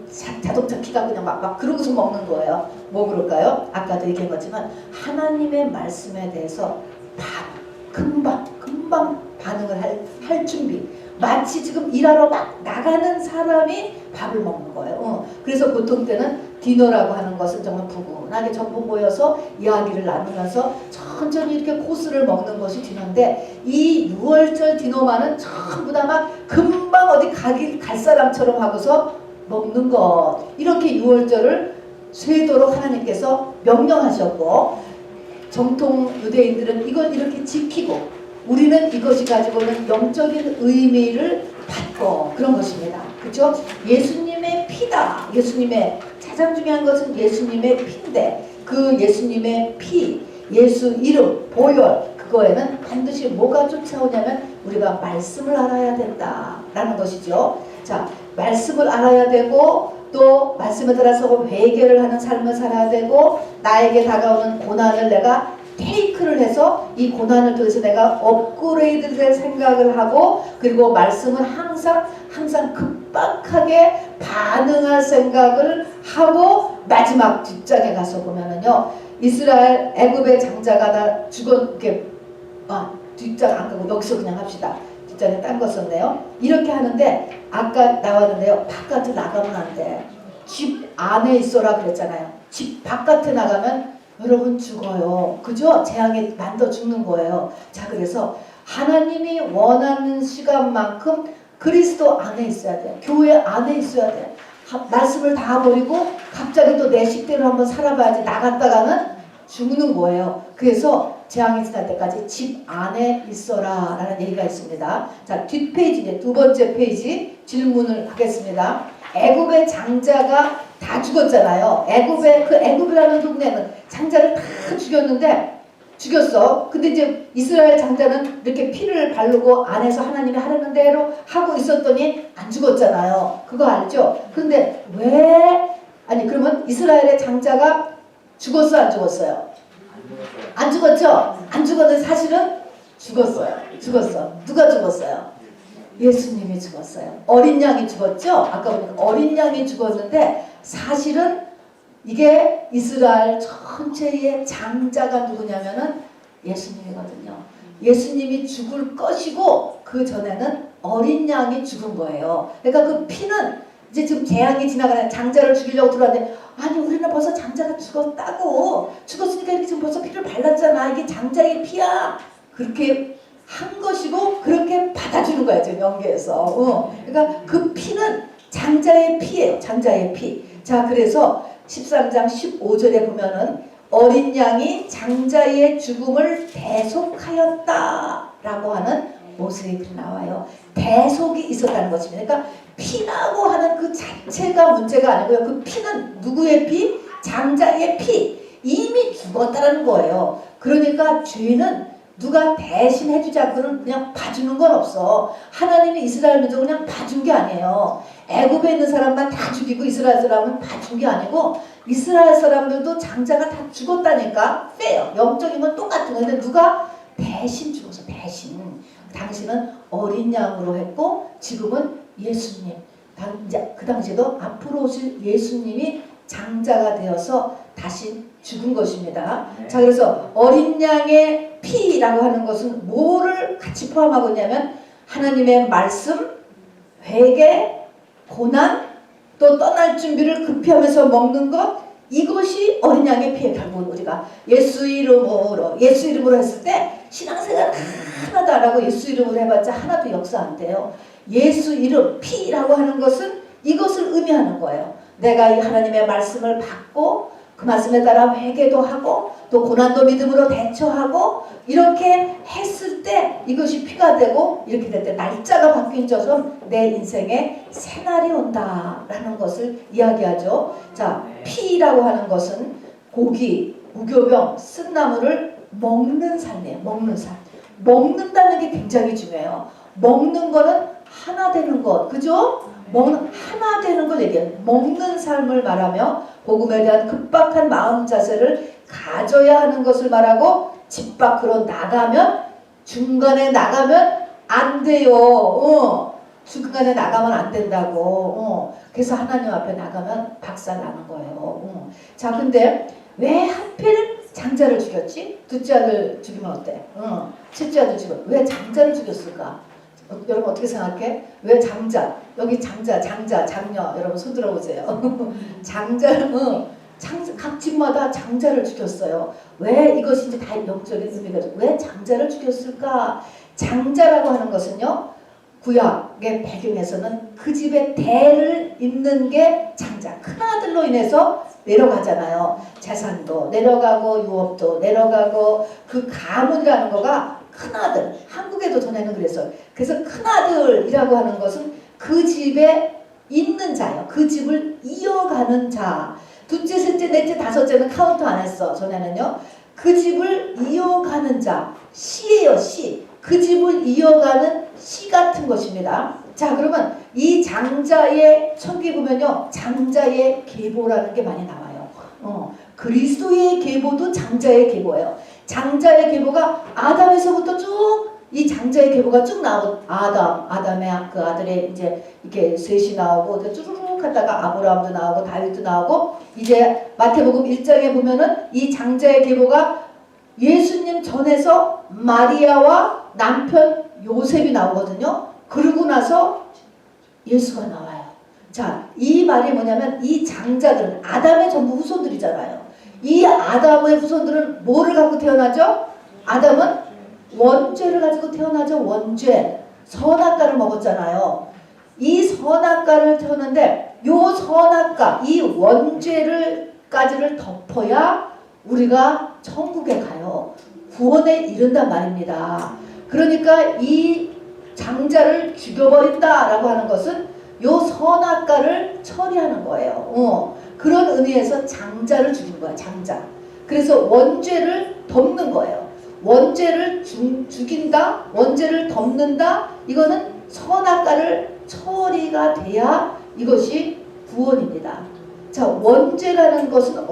자동차 키가 그냥 막 그러고서 먹는 거예요. 뭐 그럴까요? 아까도 얘기한 거지만 하나님의 말씀에 대해서 금방 반응을 할 준비. 마치 지금 일하러 막 나가는 사람이 밥을 먹는 거예요. 그래서 보통 때는 디너라고 하는 것은 정말 부근하게 전부 모여서 이야기를 나누면서 천천히 이렇게 코스를 먹는 것이 디너인데 이 6월절 디너만은 전부 다 막 금방 어디 갈 사람처럼 하고서 먹는 것. 이렇게 6월절을 쇠도록 하나님께서 명령하셨고 정통 유대인들은 이걸 이렇게 지키고 우리는 이것이 가지고 있는 영적인 의미를 받고 그런 것입니다. 그렇죠? 예수님의 피다. 예수님의 가장 중요한 것은 예수님의 피인데 그 예수님의 피, 예수 이름, 보혈 그거에는 반드시 뭐가 쫓아오냐면 우리가 말씀을 알아야 된다라는 것이죠. 자, 말씀을 알아야 되고 또 말씀에 따라서 회개를 하는 삶을 살아야 되고 나에게 다가오는 고난을 내가 테이크를 해서 이 고난을 통해서 내가 업그레이드 될 생각을 하고 그리고 말씀을 항상 급박하게 반응할 생각을 하고 마지막 뒷장에 가서 보면은요 이스라엘 애굽의 장자가 다 이렇게 뒷장 안 가고 여기서 그냥 합시다. 뒷장에 딴 거 썼네요. 이렇게 하는데 아까 나왔는데요. 바깥에 나가면 안 돼. 집 안에 있어라 그랬잖아요. 집 바깥에 나가면 여러분 죽어요. 그죠? 재앙에 만더 죽는 거예요. 자, 그래서 하나님이 원하는 시간만큼 그리스도 안에 있어야 돼요. 교회 안에 있어야 돼요. 말씀을 다 버리고 갑자기 또 내 식대로 한번 살아봐야지 나갔다가는 죽는 거예요. 그래서 재앙이 지날 때까지 집 안에 있어라 라는 얘기가 있습니다. 자, 뒷페이지 이제 두 번째 페이지 질문을 하겠습니다. 애굽의 장자가 다 죽었잖아요. 애굽이라는 동네는 장자를 다 죽였어. 근데 이제 이스라엘 장자는 이렇게 피를 바르고 안에서 하나님이 하라는 대로 하고 있었더니 안 죽었잖아요. 그거 알죠? 근데 그러면 이스라엘의 장자가 죽었어 안 죽었어요? 안 죽었죠? 안 죽었는데 사실은 죽었어요. 죽었어. 누가 죽었어요? 예수님이 죽었어요. 어린 양이 죽었죠? 아까 보니까 어린 양이 죽었는데 사실은 이게 이스라엘 전체의 장자가 누구냐면은 예수님이거든요. 예수님이 죽을 것이고 그 전에는 어린 양이 죽은 거예요. 그러니까 그 피는 이제 지금 재앙이 지나가는 장자를 죽이려고 들어왔는데 아니 우리는 벌써 장자가 죽었다고 죽었으니까 이렇게 지금 벌써 피를 발랐잖아. 이게 장자의 피야. 그렇게 한 것이고 그렇게 받아주는 거야 지금 연계에서. 그러니까 그 피는 장자의 피예요. 장자의 피. 자 그래서 13장 15절에 보면은 어린 양이 장자의 죽음을 대속하였다라고 하는 모습이 글이 나와요. 대속이 있었다는 것입니다. 그러니까 피라고 하는 그 자체가 문제가 아니고요. 그 피는 누구의 피? 장자의 피. 이미 죽었다는 거예요. 그러니까 죄는 누가 대신 해주지 않고는 그냥 봐주는 건 없어. 하나님이 이스라엘 민족을 그냥 봐준 게 아니에요. 애굽에 있는 사람만 다 죽이고 이스라엘 사람은 봐준 게 아니고 이스라엘 사람들도 장자가 다 죽었다니까. 빼요. 영적인 건 똑같은 건데 누가 대신 죽어서 대신. 당신은 어린 양으로 했고 지금은 예수님. 그 당시에도 앞으로 오실 예수님이 장자가 되어서 다시 죽은 것입니다. 자 그래서 어린 양의 피라고 하는 것은 뭐를 같이 포함하고 있냐면 하나님의 말씀, 회개, 고난, 또 떠날 준비를 급히 하면서 먹는 것, 이것이 어린 양의 피에 결국은 우리가 예수 이름으로 했을 때 신앙생활 하나도 안 하고 예수 이름으로 해봤자 하나도 역사 안 돼요. 예수 이름, 피라고 하는 것은 이것을 의미하는 거예요. 내가 이 하나님의 말씀을 받고 그 말씀에 따라 회개도 하고 또 고난도 믿음으로 대처하고 이렇게 했을 때 이것이 피가 되고 이렇게 될 때 날짜가 바뀐 것처럼 내 인생에 새날이 온다라는 것을 이야기하죠. 자, 피라고 하는 것은 고기, 무교병, 쓴나물을 먹는 삶이에요. 먹는 삶. 먹는다는 게 굉장히 중요해요. 먹는 거는 하나 되는 것, 그죠? 먹는 하나 되는 걸 얘기해요. 먹는 삶을 말하며 복음에 대한 급박한 마음 자세를 가져야 하는 것을 말하고 집 밖으로 나가면 중간에 나가면 안 돼요. 중간에 나가면 안 된다고. 그래서 하나님 앞에 나가면 박살 나는 거예요. 자 근데 왜 하필 장자를 죽였지? 둘째 아들 죽이면 어때? 셋째 아들 죽이면 왜 장자를 죽였을까? 여러분 어떻게 생각해? 왜 장자? 여기 장자, 장녀 여러분 손 들어보세요. 장자를 각 집마다 장자를 죽였어요. 왜 이것이 이제 다 영적인 의미가 왜 장자를 죽였을까? 장자라고 하는 것은요. 구약의 배경에서는 그 집의 대를 잇는 게 장자. 큰아들로 인해서 내려가잖아요. 재산도 내려가고 유업도 내려가고 그 가문이라는 거가 큰아들. 한국에도 전에는 그랬어요. 그래서 큰아들이라고 하는 것은 그 집에 있는 자예요. 그 집을 이어가는 자. 둘째, 셋째, 넷째, 다섯째는 카운트 안 했어. 전에는요. 그 집을 이어가는 자. 씨예요. 씨. 그 집을 이어가는 씨 같은 것입니다. 자 그러면 이 장자의 천기 보면요. 장자의 계보라는 게 많이 나와요. 그리스도의 계보도 장자의 계보예요. 장자의 계보가 아담에서부터 쭉 이 장자의 계보가 쭉 나오고 아담의 그 아들의 이제 이렇게 셋이 나오고 쭈루룩 하다가 아브라함도 나오고 다윗도 나오고 이제 마태복음 1장에 보면은 이 장자의 계보가 예수님 전에서 마리아와 남편 요셉이 나오거든요. 그러고 나서 예수가 나와요. 자, 이 말이 뭐냐면 이 장자들은 아담의 전부 후손들이잖아요. 이 아담의 후손들은 뭐를 갖고 태어나죠? 아담은 원죄를 가지고 태어나죠. 원죄. 선악과를 먹었잖아요. 이 선악과를 태우는데 요 선악과, 이 원죄를까지를 덮어야 우리가 천국에 가요. 구원에 이른단 말입니다. 그러니까 이 장자를 죽여버린다라고 하는 것은 요 선악과를 처리하는 거예요. 그런 의미에서 장자를 죽인 거야. 장자. 그래서 원죄를 덮는 거예요. 원죄를 죽인다, 원죄를 덮는다. 이거는 선악과를 처리가 돼야 이것이 구원입니다. 자, 원죄라는 것은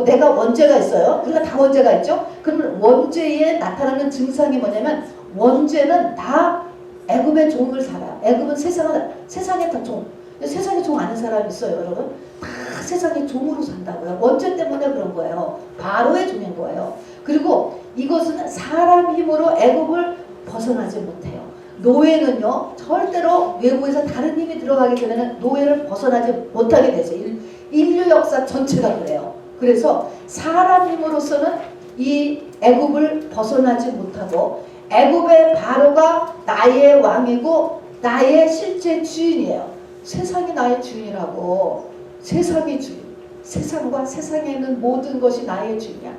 내가 원죄가 있어요. 우리가 다 원죄가 있죠. 그러면 원죄에 나타나는 증상이 뭐냐면 원죄는 다 애굽의 종을 살아요. 애굽은 세상의 다 종. 세상에 종 아는 사람 있어요, 여러분? 다 세상의 종으로 산다고요. 원죄 때문에 그런 거예요. 바로의 종인 거예요. 그리고 이것은 사람 힘으로 애굽을 벗어나지 못해요. 노예는요, 절대로 외부에서 다른 힘이 들어가기 전에는 노예를 벗어나지 못하게 되죠. 인류 역사 전체가 그래요. 그래서 사람 힘으로서는 이 애굽을 벗어나지 못하고 애굽의 바로가 나의 왕이고 나의 실제 주인이에요. 세상이 나의 주인이라고. 세상의 주인. 세상과 세상에 있는 모든 것이 나의 주인이야.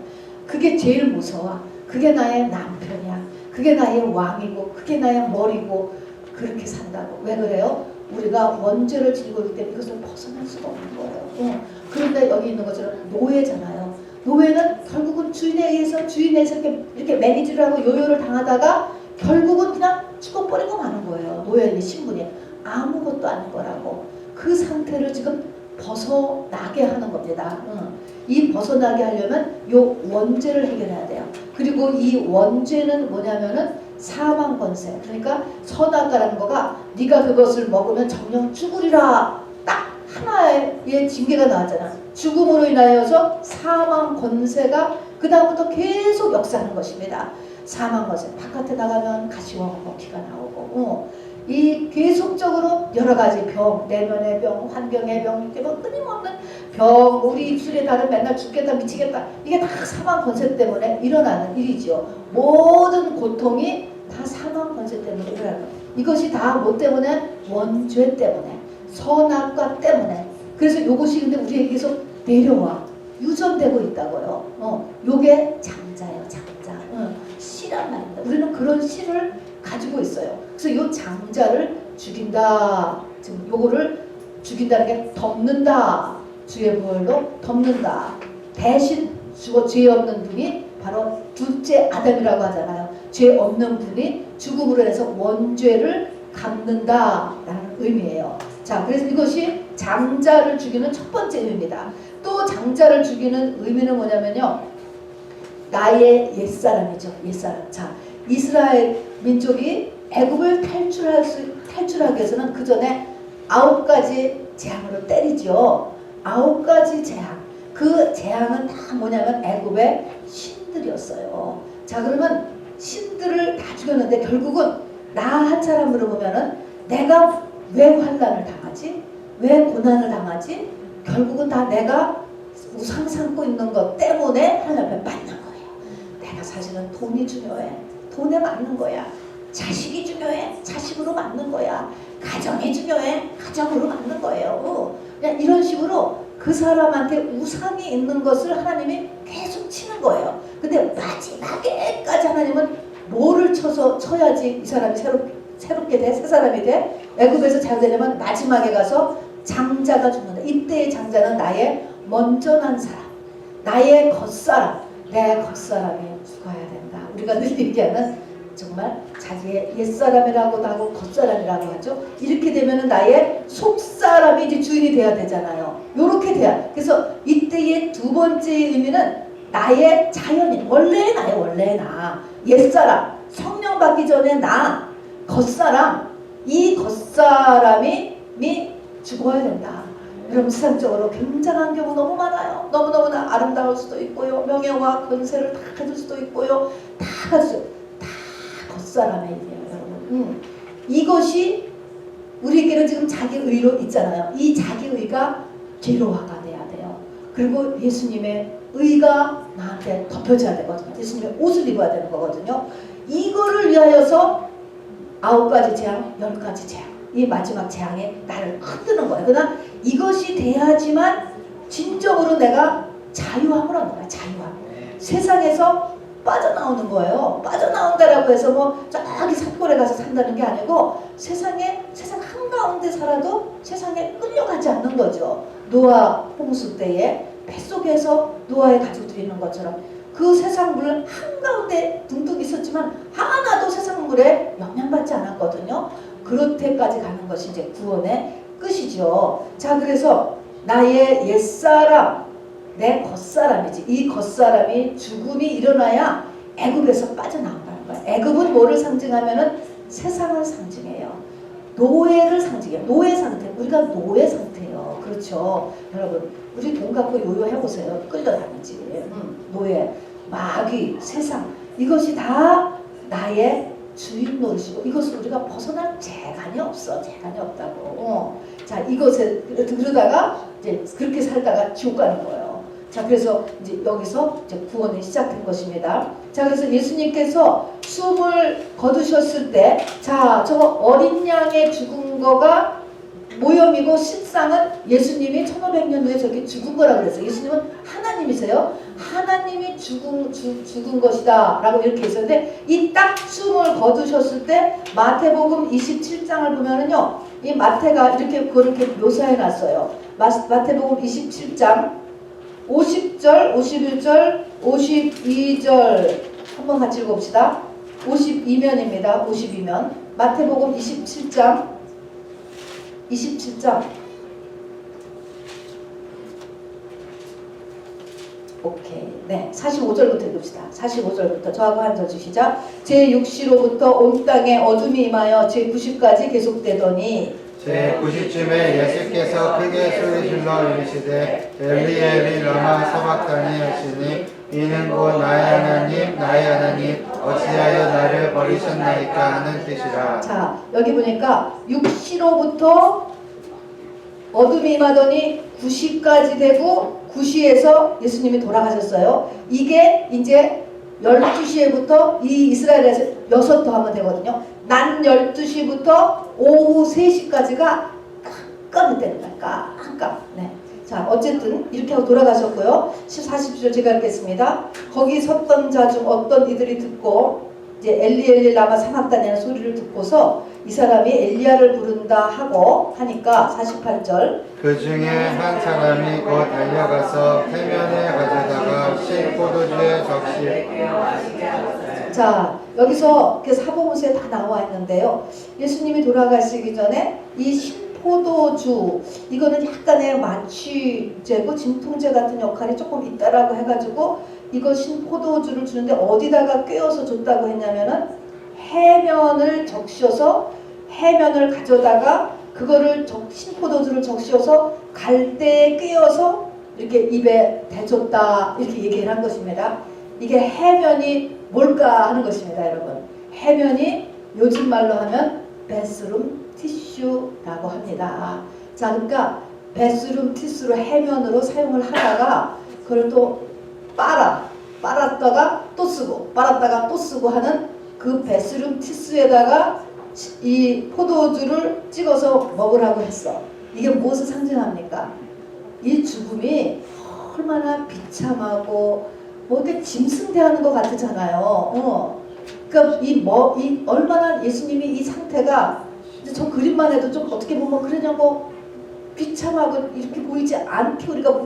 그게 제일 무서워. 그게 나의 남편이야. 그게 나의 왕이고 그게 나의 머리고 그렇게 산다고. 왜 그래요? 우리가 원죄를 지고 있기 때문에 이것을 벗어날 수가 없는 거예요. 그런데 여기 있는 것처럼 노예잖아요. 노예는 결국은 주인에 의해서 이렇게 매니지를 하고 요요를 당하다가 결국은 그냥 죽어버리고 마는 거예요. 노예의 신분이 아무것도 아닌 거라고. 그 상태를 지금 벗어나게 하는 겁니다. 이 벗어나게 하려면 요 원죄를 해결해야 돼요. 그리고 이 원죄는 뭐냐면은 사망 권세. 그러니까 선악과라는 거가 네가 그것을 먹으면 정령 죽으리라. 딱 하나의 징계가 나왔잖아. 죽음으로 인하여서 사망 권세가 그 다음부터 계속 역사하는 것입니다. 사망 권세. 바깥에 나가면 가시와 피가 나오고 이 계속적으로 여러 가지 병, 내면의 병, 환경의 병, 이게 뭐 끊임없는 병, 우리 입술에 달은 맨날 죽겠다 미치겠다 이게 다 사망 권세 때문에 일어나는 일이죠. 모든 고통이 다 사망 권세 때문에 일어나는 거예요. 이것이 다 뭐 때문에? 원죄 때문에, 선악과 때문에. 그래서 이것이 근데 우리에게 계속 내려와 유전되고 있다고요. 요게 장자예요, 장자. 씨란 말입니다. 우리는 그런 씨를 가지고 있어요. 그래서 이 장자를 죽인다. 지금 요거를 죽인다는 게 덮는다. 주의 부활로 덮는다. 대신 죄 없는 분이 바로 둘째 아담이라고 하잖아요. 죄 없는 분이 죽음으로 해서 원죄를 갚는다라는 의미예요. 자, 그래서 이것이 장자를 죽이는 첫 번째 의미입니다. 또 장자를 죽이는 의미는 뭐냐면요. 나의 옛사람이죠. 옛사람. 자, 이스라엘 민족이 애굽을 탈출하기 위해서는 그 전에 9가지 재앙으로 때리죠. 9가지 재앙. 그 재앙은 다 뭐냐면 애굽의 신들이었어요. 자, 그러면 신들을 다 죽였는데 결국은 나 한 사람으로 보면은 내가 왜 환난을 당하지? 왜 고난을 당하지? 결국은 다 내가 우상 삼고 있는 것 때문에 하나님 앞에 맞는 거예요. 내가 사실은 돈이 중요해. 돈에 맞는 거야. 자식이 중요해. 자식으로 맞는 거야. 가정이 중요해. 가정으로 맞는 거예요. 그냥 이런 식으로 그 사람한테 우상이 있는 것을 하나님이 계속 치는 거예요. 근데 마지막에까지 하나님은 뭐를 쳐야지 이 사람이 새롭게 돼? 새 사람이 돼? 애굽에서 잘 되려면 마지막에 가서 장자가 죽는다. 이때의 장자는 나의 먼저 난 사람, 나의 겉사람, 내 겉사람이 죽어야 된다. 우리가 늘 얘기하는 정말 자기의 옛사람이라고도 하고 겉사람이라고 하죠. 이렇게 되면은 나의 속사람이 이제 주인이 돼야 되잖아요. 요렇게 돼야. 그래서 이때의 두 번째 의미는 나의 자연인, 원래의 나의 원래의 나, 옛사람, 성령 받기 전에 나, 겉사람, 이 겉사람이 죽어야 된다. 여러분 세상적으로 굉장한 경우 너무 많아요. 너무너무나 아름다울 수도 있고요. 명예와 권세를 다 가질 수도 있고요. 다 가질 다 겉사람의 일이에요, 여러분. 이것이 우리에게는 지금 자기 의로 있잖아요. 이 자기 의가 기로화가 돼야 돼요. 그리고 예수님의 의가 나한테 덮여져야 되거든요. 예수님의 옷을 입어야 되는 거거든요. 이거를 위하여서 9가지 재앙, 10가지 재앙. 이 마지막 재앙에 나를 흔드는 거예요. 그러나 이것이 돼야지만 진정으로 내가 자유함을 얻는 거야. 자유함. 세상에서 빠져나오는 거예요. 빠져나온다라고 해서 뭐 저기 산골에 가서 산다는 게 아니고 세상 한가운데 살아도 세상에 끌려가지 않는 거죠. 노아 홍수 때에 뱃속에서 노아의 가족들이 있는 것처럼 그 세상 물 한가운데 둥둥 있었지만 하나도 세상 물에 영향받지 않았거든요. 그럴 때까지 가는 것이 이제 구원의 끝이죠. 자, 그래서 나의 옛사람, 내 겉사람이지. 이 겉사람이 죽음이 일어나야 애굽에서 빠져나온다는 거야. 애굽은 뭐를 상징하면은 세상을 상징해요. 노예를 상징해요. 노예 상태. 우리가 노예 상태예요. 그렇죠. 여러분, 우리 돈 갖고 요요해보세요. 끌려다니지. 노예, 마귀, 세상. 이것이 다 나의 주인 노릇이고 이것을 우리가 벗어날 재간이 없어. 재간이 없다고. 자, 이것에 그러다가 이제 그렇게 살다가 지옥 가는 거예요. 자, 그래서 이제 여기서 이제 구원이 시작된 것입니다. 자, 그래서 예수님께서 숨을 거두셨을 때, 자, 저 어린 양의 죽은 거가 모형이고 실상은 예수님이 1500년 후에 저기 죽은 거라고 그랬어요. 예수님은 하나님이세요. 하나님이 죽은 것이다 라고 이렇게 했었는데, 이 딱 숨을 거두셨을 때 마태복음 27장을 보면은요, 이 마태가 이렇게 그렇게 묘사해 놨어요. 마태복음 27장 50절, 51절, 52절 한번 같이 읽어봅시다. 52면입니다. 52면. 마태복음 27장 오케이. 네. 45절부터 읽읍시다. 45절부터 저하고 한 절 주시자. 제6시로부터 온 땅에 어둠이 임하여 제90까지 계속되더니 제90쯤에 예수께서 크게 소리질러 이르시되 엘리 엘리 라마 사박다니 하시니 이는 곧 나의 하나님 나의 하나님 어찌하여 나를 버리셨나이까 하는 뜻이라. 자, 여기 보니까 6시로부터 어둠이 임하더니 9시까지 되고 9시에서 예수님이 돌아가셨어요. 이게 이제 12시에부터 이 이스라엘에서 6도 하면 되거든요. 낮 12시부터 오후 3시까지가 깜깜이 되는 거야. 깜깜. 네. 자, 어쨌든 이렇게 하고 돌아가셨고요. 40절 제가 읽겠습니다. 거기 섰던 자 중 어떤 이들이 듣고 이제 엘리 엘리 라마 사막다니라는 소리를 듣고서 이 사람이 엘리야를 부른다 하고 하니까 48절 그 중에 한 사람이 곧 달려가서 해면에 가져다가 신 포도주에 적시. 자, 여기서 사복음서에 다 나와 있는데요. 예수님이 돌아가시기 전에 이 신포도주, 이거는 약간의 마취제고 진통제 같은 역할이 조금 있다라고 해가지고 이거 신포도주를 주는데 어디다가 꿰어서 줬다고 했냐면은 해면을 적셔서 해면을 가져다가 그거를 신포도주를 적셔서 갈대에 꿰어서 이렇게 입에 대줬다 이렇게 얘기를 한 것입니다. 이게 해면이 뭘까 하는 것입니다, 여러분. 해면이 요즘 말로 하면 베스룸 티슈라고 합니다. 자, 그러니까 베스룸 티슈로 해면으로 사용을 하다가 그걸 또 빨았다가 또 쓰고 빨았다가 또 쓰고 하는 그 베스룸 티슈에다가 이 포도주를 찍어서 먹으라고 했어. 이게 무엇을 상징합니까? 이 죽음이 얼마나 비참하고 어떻게 짐승대하는 것 같잖아요. 그러니까 이 얼마나 예수님이 이 상태가 저 그림만 해도 좀 어떻게 보면 그러냐고 비참하고 이렇게 보이지 않게 우리가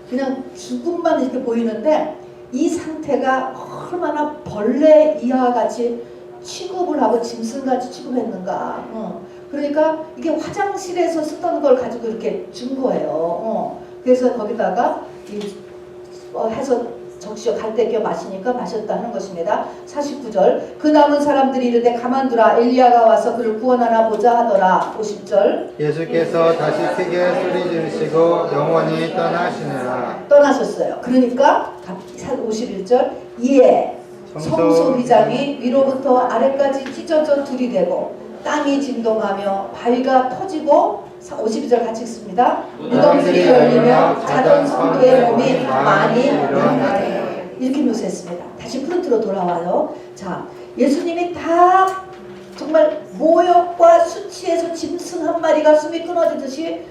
그냥 죽음만 이렇게 보이는데 이 상태가 얼마나 벌레 이하와 같이 취급을 하고 짐승같이 취급했는가. 그러니까 이게 화장실에서 쓰던 걸 가지고 이렇게 준 거예요. 그래서 거기다가 해서 적시어 갈대 껴 마시니까 마셨다 하는 것입니다. 49절 그 남은 사람들이 이르되 가만두라 엘리야가 와서 그를 구원하나 보자 하더라. 50절 예수께서 다시 크게 소리 지르시고 영원히 떠나셨어요. 그러니까 51절 이에 성소휘장이 위로부터 아래까지 찢어져 들이대고 땅이 진동하며 바위가 터지고 52절 같이 읽습니다. 무덤들이 열리며 자던 성도의 몸이 많이 일어나네. 이렇게 묘사했습니다. 다시 프론트로 돌아와요. 자, 예수님이 다 정말 모욕과 수치에서 짐승 한 마리가 숨이 끊어지듯이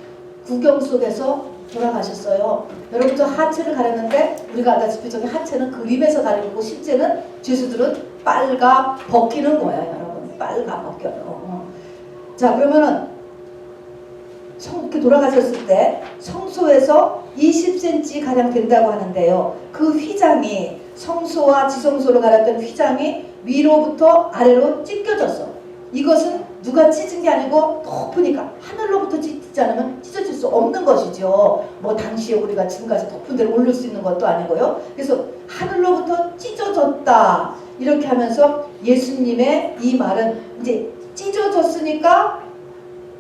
구경 속에서 돌아가셨어요. 여러분 저 하체를 가렸는데 우리가 알다시피 저기 하체는 그림에서 가리고 실제는 죄수들은 빨가 벗기는 거야, 여러분. 빨가 벗겨요. 자, 그러면은 이렇게 돌아가셨을 때 성소에서 20cm 가량 된다고 하는데요. 그 휘장이 성소와 지성소를 가렸던 휘장이 위로부터 아래로 찢겨졌어. 이것은 누가 찢은 게 아니고 높으니까 하늘로부터 찢지 않으면 찢어질 수 없는 것이죠. 뭐 당시에 우리가 지금까지 높은 데를 올릴 수 있는 것도 아니고요. 그래서 하늘로부터 찢어졌다 이렇게 하면서 예수님의 이 말은 이제 찢어졌으니까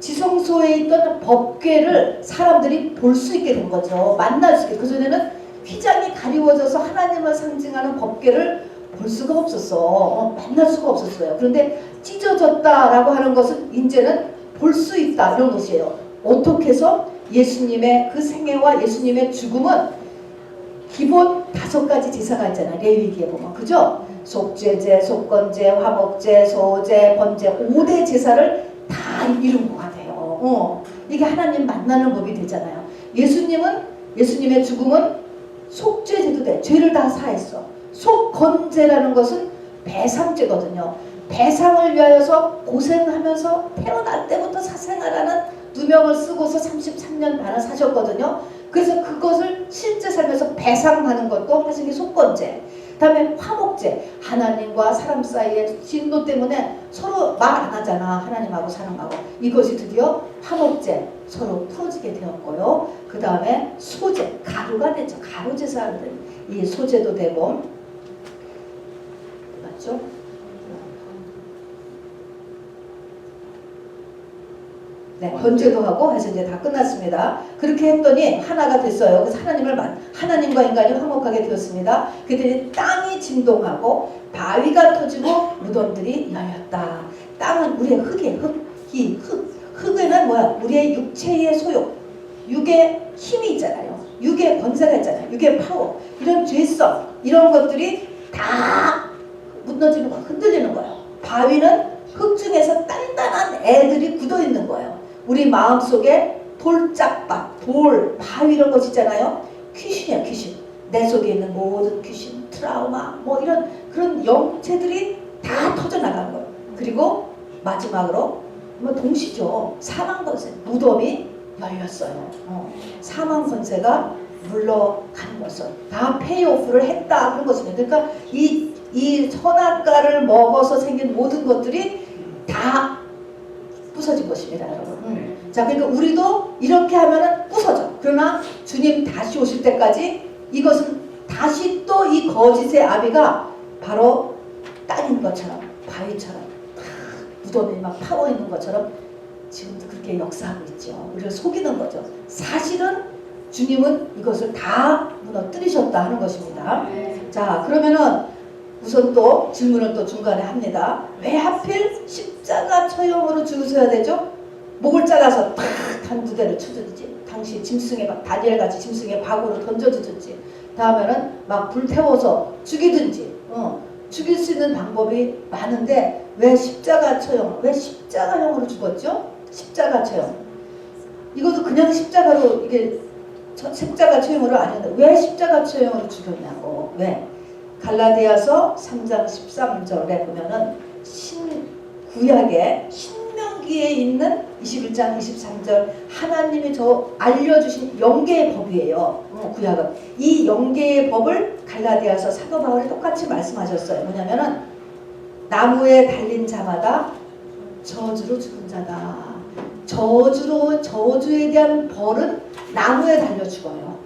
지성소에 있던 법궤를 사람들이 볼 수 있게 된 거죠. 만날 수 있게. 그전에는 휘장이 가리워져서 하나님을 상징하는 법궤를 볼 수가 없었어. 만날 수가 없었어요. 그런데 찢어졌다라고 하는 것은 이제는 볼 수 있다 이런 것이에요. 어떻게 해서 예수님의 그 생애와 예수님의 죽음은 기본 5가지 제사가 있잖아요. 레위기에 보면. 그죠? 속죄제, 속건제, 화목제, 소제, 번제 5대 제사를 다 이룬 것 같아요. 이게 하나님 만나는 법이 되잖아요. 예수님의 죽음은 속죄제도 돼. 죄를 다 사했어. 속건제라는 것은 배상죄거든요. 배상을 위하여서 고생하면서 태어날 때부터 사생활하는 누명을 쓰고서 33년 반을 사셨거든요. 그래서 그것을 실제 삶에서 배상하는 것도 사실 속건제. 그 다음에 화목제. 하나님과 사람 사이의 진노 때문에 서로 말 안 하잖아. 하나님하고 사람하고. 이것이 드디어 화목제. 서로 풀어지게 되었고요. 그 다음에 소제. 가루가 되죠. 가루 제사들. 이 소제도 되고. 맞죠? 네, 번제도 하고 해서 이제 다 끝났습니다. 그렇게 했더니 하나가 됐어요. 그래서 하나님과 인간이 화목하게 되었습니다. 그랬더니 땅이 진동하고 바위가 터지고 무덤들이 열렸다. 땅은 우리의 흙이에요. 흙에는 뭐야? 우리의 육체의 소욕, 육의 힘이 있잖아요. 육의 권세가 있잖아요. 육의 파워, 이런 죄성, 이런 것들이 다 무너지는 거예요. 흔들리는 거예요. 바위는 흙 중에서 단단한 애들이 굳어 있는 거예요. 우리 마음속에 돌짝밭, 돌, 바위 이런 것 있잖아요. 귀신이야, 귀신. 내 속에 있는 모든 귀신, 트라우마, 뭐 이런 그런 영체들이 다 터져나가는 거예요. 그리고 마지막으로 뭐 동시죠. 사망 권세, 무덤이 열렸어요. 사망 권세가 물러가는 것은 다 페이오프를 했다 하는 것입니다. 그러니까 이 선악과를 먹어서 생긴 모든 것들이 다 부서진 것입니다, 여러분. 자, 그러니까 우리도 이렇게 하면은 부서져. 그러나 주님 다시 오실 때까지 이것은 다시 또 이 거짓의 아비가 바로 땅인 것처럼, 바위처럼, 무덤에 막 파워 있는 것처럼 지금도 그렇게 역사하고 있죠. 우리를 속이는 거죠. 사실은 주님은 이것을 다 무너뜨리셨다 하는 것입니다. 자, 그러면은 우선 또 질문을 또 중간에 합니다. 왜 하필 십자가 처형으로 죽으셔야 되죠? 목을 잘라서 탁 한 부대를 쳐주지. 당시 짐승에 막 다니엘같이 짐승에 박으로 던져주든지, 다음에는 막 불태워서 죽이든지, 죽일 수 있는 방법이 많은데 왜 십자가 처형, 왜 십자가형으로 죽었죠? 십자가 처형. 이것도 그냥 십자가로 이게 십자가 처형으로 아니었는데 왜 십자가 처형으로 죽였냐고. 왜? 갈라디아서 3장 13절에 보면은 구약의 신명기에 있는 21장 23절 하나님이 저 알려주신 영계의 법이에요. 구약은 이 영계의 법을 갈라디아서 사도 바울이 똑같이 말씀하셨어요. 뭐냐면은 나무에 달린 자마다 저주로 죽은 자다. 저주에 대한 벌은 나무에 달려 죽어요.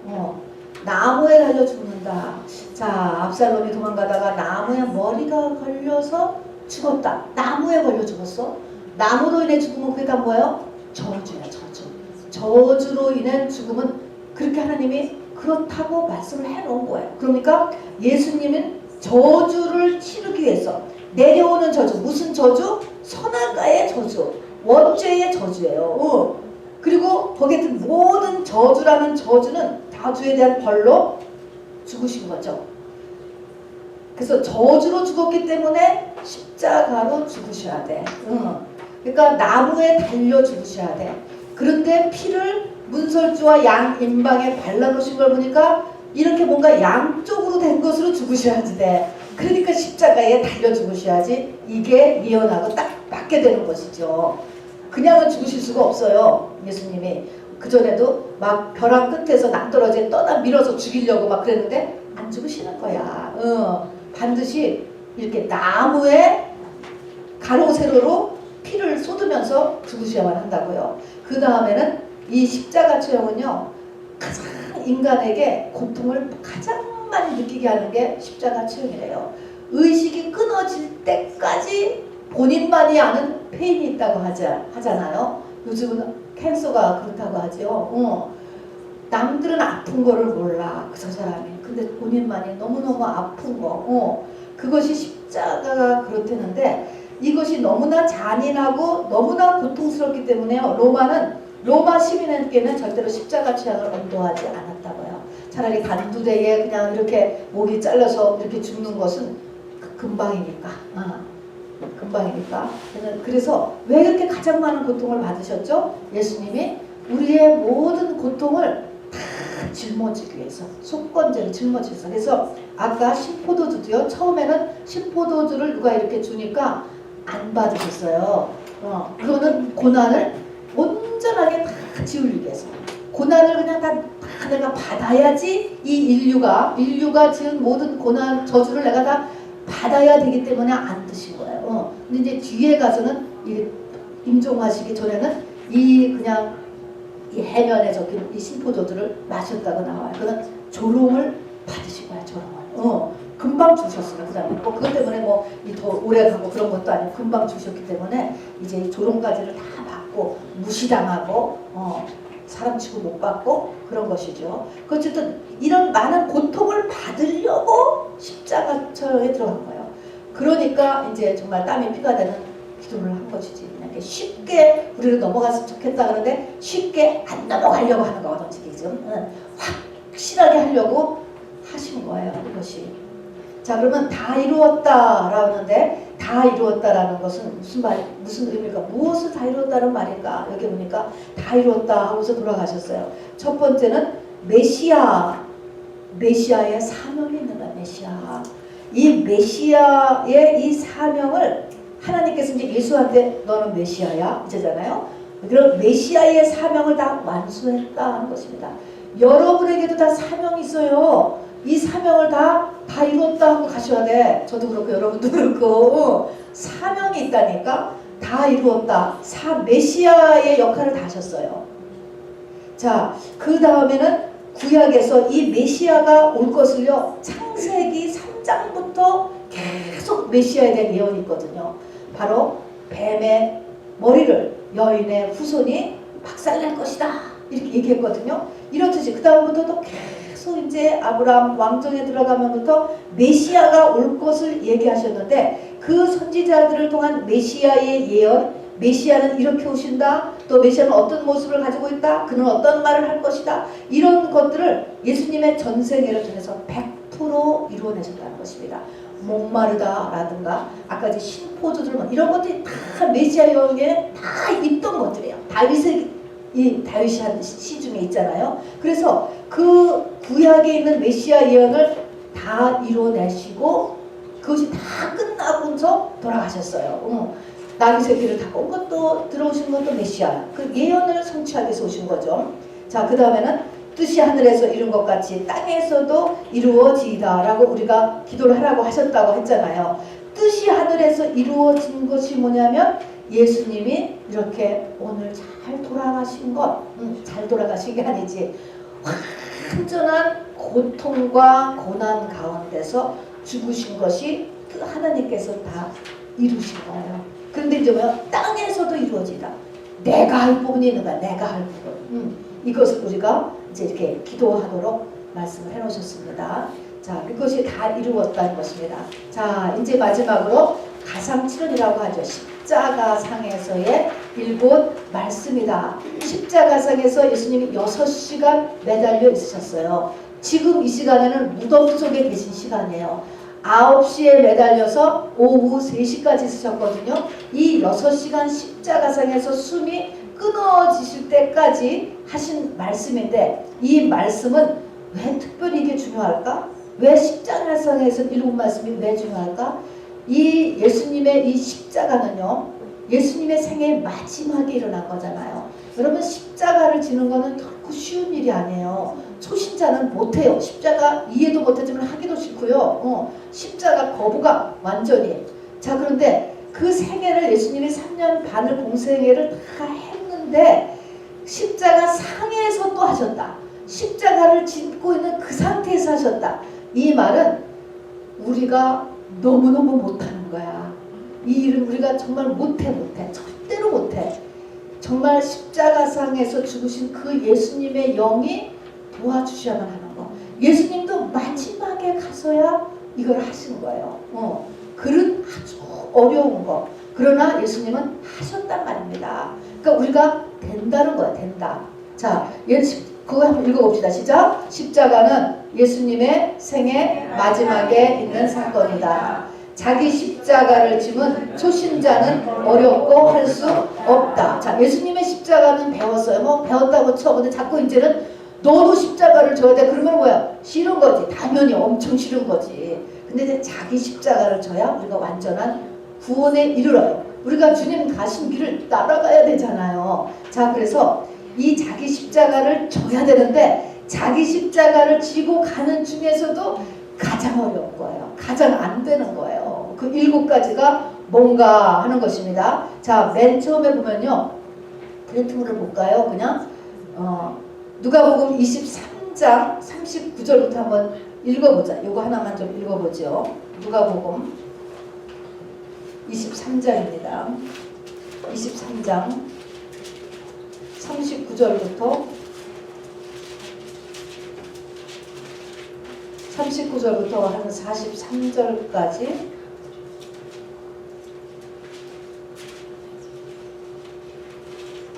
나무에 달려 죽는다. 자, 압살롬이 도망가다가 나무에 머리가 걸려서 죽었다. 나무에 걸려 죽었어. 나무로 인해 죽으면 그게 다 뭐예요? 저주야, 저주. 저주로 인한 죽음은 그렇게 하나님이 그렇다고 말씀을 해놓은 거예요. 그러니까 예수님은 저주를 치르기 위해서 내려오는 저주. 무슨 저주? 선악과의 저주. 원죄의 저주예요. 그리고 거기에 든 모든 저주라는 저주는 저주에 대한 벌로 죽으신 거죠. 그래서 저주로 죽었기 때문에 십자가로 죽으셔야 돼. 그러니까 나무에 달려 죽으셔야 돼. 그런데 피를 문설주와 양 임방에 발라놓으신 걸 보니까 이렇게 뭔가 양쪽으로 된 것으로 죽으셔야지 돼. 그러니까 십자가에 달려 죽으셔야지 이게 미연하고 딱 맞게 되는 것이죠. 그냥은 죽으실 수가 없어요. 예수님이 그전에도 막 벼랑 끝에서 낭떠러지에 떠나 밀어서 죽이려고 막 그랬는데 안 죽으시는 거야. 반드시 이렇게 나무에 가로 세로로 피를 쏟으면서 죽으셔야만 한다고요. 그 다음에는 이 십자가 체험은요, 가장 인간에게 고통을 가장 많이 느끼게 하는 게 십자가 체험이래요. 의식이 끊어질 때까지 본인만이 아는 페인이 있다고 하잖아요. 요즘은 캔서가 그렇다고 하죠. 남들은 아픈 거를 몰라, 저 사람이. 근데 본인만이 너무너무 아픈 거. 그것이 십자가가 그렇다는데, 이것이 너무나 잔인하고 너무나 고통스럽기 때문에요. 로마 시민에게는 절대로 십자가 취향을 언도하지 않았다고요. 차라리 단두대에 그냥 이렇게 목이 잘려서 이렇게 죽는 것은 금방이니까. 금방이니까. 그래서 왜 그렇게 가장 많은 고통을 받으셨죠? 예수님이 우리의 모든 고통을 다 짊어지기 위해서, 속건제를 짊어지기 위해서. 그래서 아까 신포도주도요, 처음에는 신포도주를 누가 이렇게 주니까 안 받으셨어요. 그거는 고난을 온전하게 다 지우기 위해서. 고난을 그냥 다 내가 받아야지 이 인류가 지은 모든 고난, 저주를 내가 다 받아야 되기 때문에 안 드신 거예요. 근데 이제 뒤에 가서는 임종하시기 전에는 그냥 이 해면에 적힌 이 신포도주를 마셨다고 나와요. 그건 조롱을 받으신 거야, 조롱을. 금방 주셨어요. 그 다음에 그것 때문에 더 오래 가고 그런 것도 아니고 금방 주셨기 때문에 이제 조롱까지를 다 받고 무시당하고 사람 치고 못 받고 그런 것이죠. 어쨌든 이런 많은 고통을 받으려고 십자가처에 들어간 거예요. 그러니까 이제 정말 땀이 피가 되는 기도를 한 것이지. 그냥 이렇게 쉽게 우리를 넘어갔으면 좋겠다 그러는데 쉽게 안 넘어가려고 하는 거거든 지금. 확실하게 하려고 하신 거예요. 이것이. 자, 그러면 다 이루었다라고 하는데, 다 이루었다라는 것은 무슨 의미일까? 무엇을 다 이루었다는 말일까? 여기 보니까 다 이루었다 하고서 돌아가셨어요. 첫 번째는 메시아의 사명이 있는 거야. 이 메시아의 이 사명을 하나님께서 이제 예수한테 너는 메시아야 이제잖아요. 그럼 메시아의 사명을 다 완수했다 하는 것입니다. 여러분에게도 다 사명이 있어요. 이 사명을 다 이루었다 하고 가셔야 돼. 저도 그렇고 여러분도 그렇고 사명이 있다니까. 다 이루었다. 메시아의 역할을 다 하셨어요. 자, 그 다음에는 구약에서 이 메시아가 올 것을요, 창세기 3장부터 계속 메시아에 대한 예언이 있거든요. 바로 뱀의 머리를 여인의 후손이 박살낼 것이다 이렇게 얘기했거든요. 이렇듯이 그 다음부터도 계속 이제 아브라함 왕정에 들어가면부터 메시아가 올 것을 얘기하셨는데, 그 선지자들을 통한 메시아의 예언, 메시아는 이렇게 오신다, 또 메시아는 어떤 모습을 가지고 있다, 그는 어떤 말을 할 것이다, 이런 것들을 예수님의 전생애를 통해서 100% 이루어내셨다는 것입니다. 목마르다라든가 아까 이제 신포도들 이런 것들이 다 메시아 예언에 다 있던 것들이에요. 다윗이 한 시 중에 있잖아요. 그래서 그 구약에 있는 메시아 예언을 다 이루어내시고 그것이 다 끝나고서 돌아가셨어요. 나귀 새끼를 타고 온 것도 들어오신 것도 메시아. 그 예언을 성취하기 위해서 오신 거죠. 자, 그 다음에는 뜻이 하늘에서 이룬 것 같이 땅에서도 이루어지이다 라고 우리가 기도를 하라고 하셨다고 했잖아요. 뜻이 하늘에서 이루어진 것이 뭐냐면 예수님이 이렇게 오늘 잘 돌아가신 것, 잘 돌아가신 게 아니지, 완전한 고통과 고난 가운데서 죽으신 것이 그 하나님께서 다 이루신 거예요. 그런데 이제 땅에서도 이루어지다. 내가 할 부분이 있는 거야. 내가 할 부분. 이것을 우리가 이제 이렇게 기도하도록 말씀을 해놓으셨습니다. 자, 그것이 다 이루었다는 것입니다. 자, 이제 마지막으로 가상칠언이라고 하죠. 십자가상에서의 7 말씀이다. 십자가상에서 예수님이 6시간 매달려 있으셨어요. 지금 이 시간에는 무덤 속에 계신 시간이에요. 9시에 매달려서 오후 3시까지 있으셨거든요. 이 6시간 십자가상에서 숨이 끊어지실 때까지 하신 말씀인데, 이 말씀은 왜 특별히 이게 중요할까? 왜 십자가상에서 7 말씀이 왜 중요할까? 이 예수님의 이 십자가는요, 예수님의 생애 마지막에 일어난 거잖아요. 여러분, 십자가를 지는 거는 결코 쉬운 일이 아니에요. 초신자는 못해요. 십자가 이해도 못하지만 하기도 싫고요. 십자가 거부감 완전히. 자, 그런데 그 생애를 예수님이 3년 반을 공생애를 다 했는데 십자가 상에서 또 하셨다. 십자가를 짚고 있는 그 상태에서 하셨다. 이 말은 우리가 너무너무 못하는 거야. 이 일은 우리가 정말 못해. 절대로 못해. 정말 십자가상에서 죽으신 그 예수님의 영이 도와주셔야만 하는 거. 예수님도 마지막에 가서야 이걸 하신 거예요. 그런 아주 어려운 거. 그러나 예수님은 하셨단 말입니다. 그러니까 우리가 된다는 거야. 된다. 자, 그거 한번 읽어봅시다. 시작. 십자가는 예수님의 생애 마지막에 있는 사건이다. 자기 십자가를 짐은 초신자는 어렵고 할 수 없다. 자, 예수님의 십자가는 배웠어요. 뭐 배웠다고 쳐. 근데 자꾸 이제는 너도 십자가를 져야 돼. 그러면 뭐야? 싫은 거지. 당연히 엄청 싫은 거지. 근데 이제 자기 십자가를 져야 우리가 완전한 구원에 이르러요. 우리가 주님 가신 길을 따라가야 되잖아요. 자, 그래서 이 자기 십자가를 져야 되는데 자기 십자가를 지고 가는 중에서도 가장 어려운 거예요. 가장 안 되는 거예요. 그 7가지가 뭔가 하는 것입니다. 자, 맨 처음에 보면요. 프린트물을 볼까요? 그냥 누가복음 23장 39절부터 한번 읽어보자. 요거 하나만 좀 읽어보죠. 누가복음 23장입니다. 23장 39절부터 39절부터 한 43절까지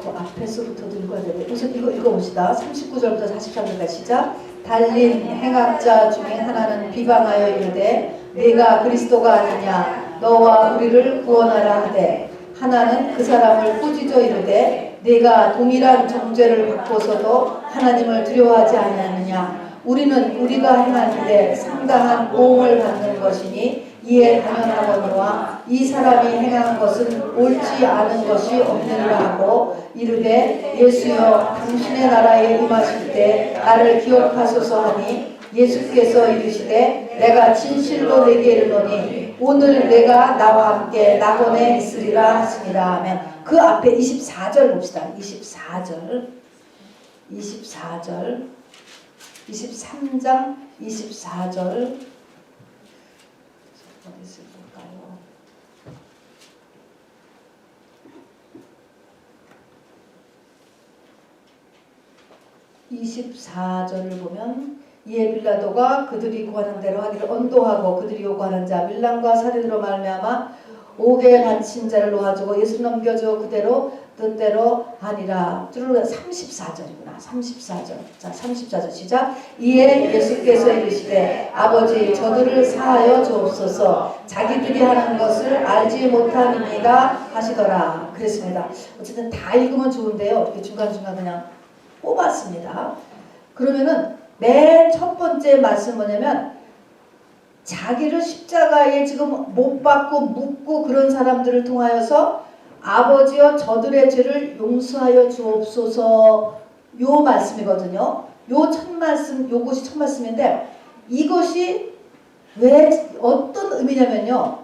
그 앞에서부터도 읽어야 되고 우선 이거 읽어봅시다. 39절부터 43절까지 시작. 달린 행악자 중에 하나는 비방하여 이르되 네가 그리스도가 아니냐 너와 우리를 구원하라 하되 하나는 그 사람을 꾸짖어 이르되 네가 동일한 정죄를 받고서도 하나님을 두려워하지 아니하느냐 우리는 우리가 행한 일에 상당한 보응을 받는 것이니 이에 당연하거니와 이 사람이 행한 것은 옳지 않은 것이 없느니라 하고 이르되 예수여 당신의 나라에 임하실 때 나를 기억하소서 하니 예수께서 이르시되 내가 진실로 내게 이르노니 오늘 내가 나와 함께 낙원에 있으리라 하시니라 하면 그 앞에 24절 봅시다. 24절 23장 24절 어디 있을까요? 24절을 보면 이에 빌라도가 그들이 구하는 대로 하기를 언도하고 그들이 요구하는 자 밀람과 살인으로 말미암아 옥에 갇힌 자를 놓아주고 예수 넘겨주어 그대로 뜻대로 하니라. 줄을 34절이구나. 34절. 자, 34절 시작. 이에 예수께서 이르시되 아버지 저들을 사하여 주옵소서 자기들이 하는 것을 알지 못함이니이다 하시더라. 그랬습니다. 어쨌든 다 읽으면 좋은데요. 이렇게 중간중간 그냥 뽑았습니다. 그러면은 맨 첫 번째 말씀 뭐냐면 자기를 십자가에 지금 못 박고 묻고 그런 사람들을 통하여서 아버지여 저들의 죄를 용서하여 주옵소서 요 말씀이거든요. 요 첫 말씀, 요것이 첫 말씀인데 이것이 왜 어떤 의미냐면요.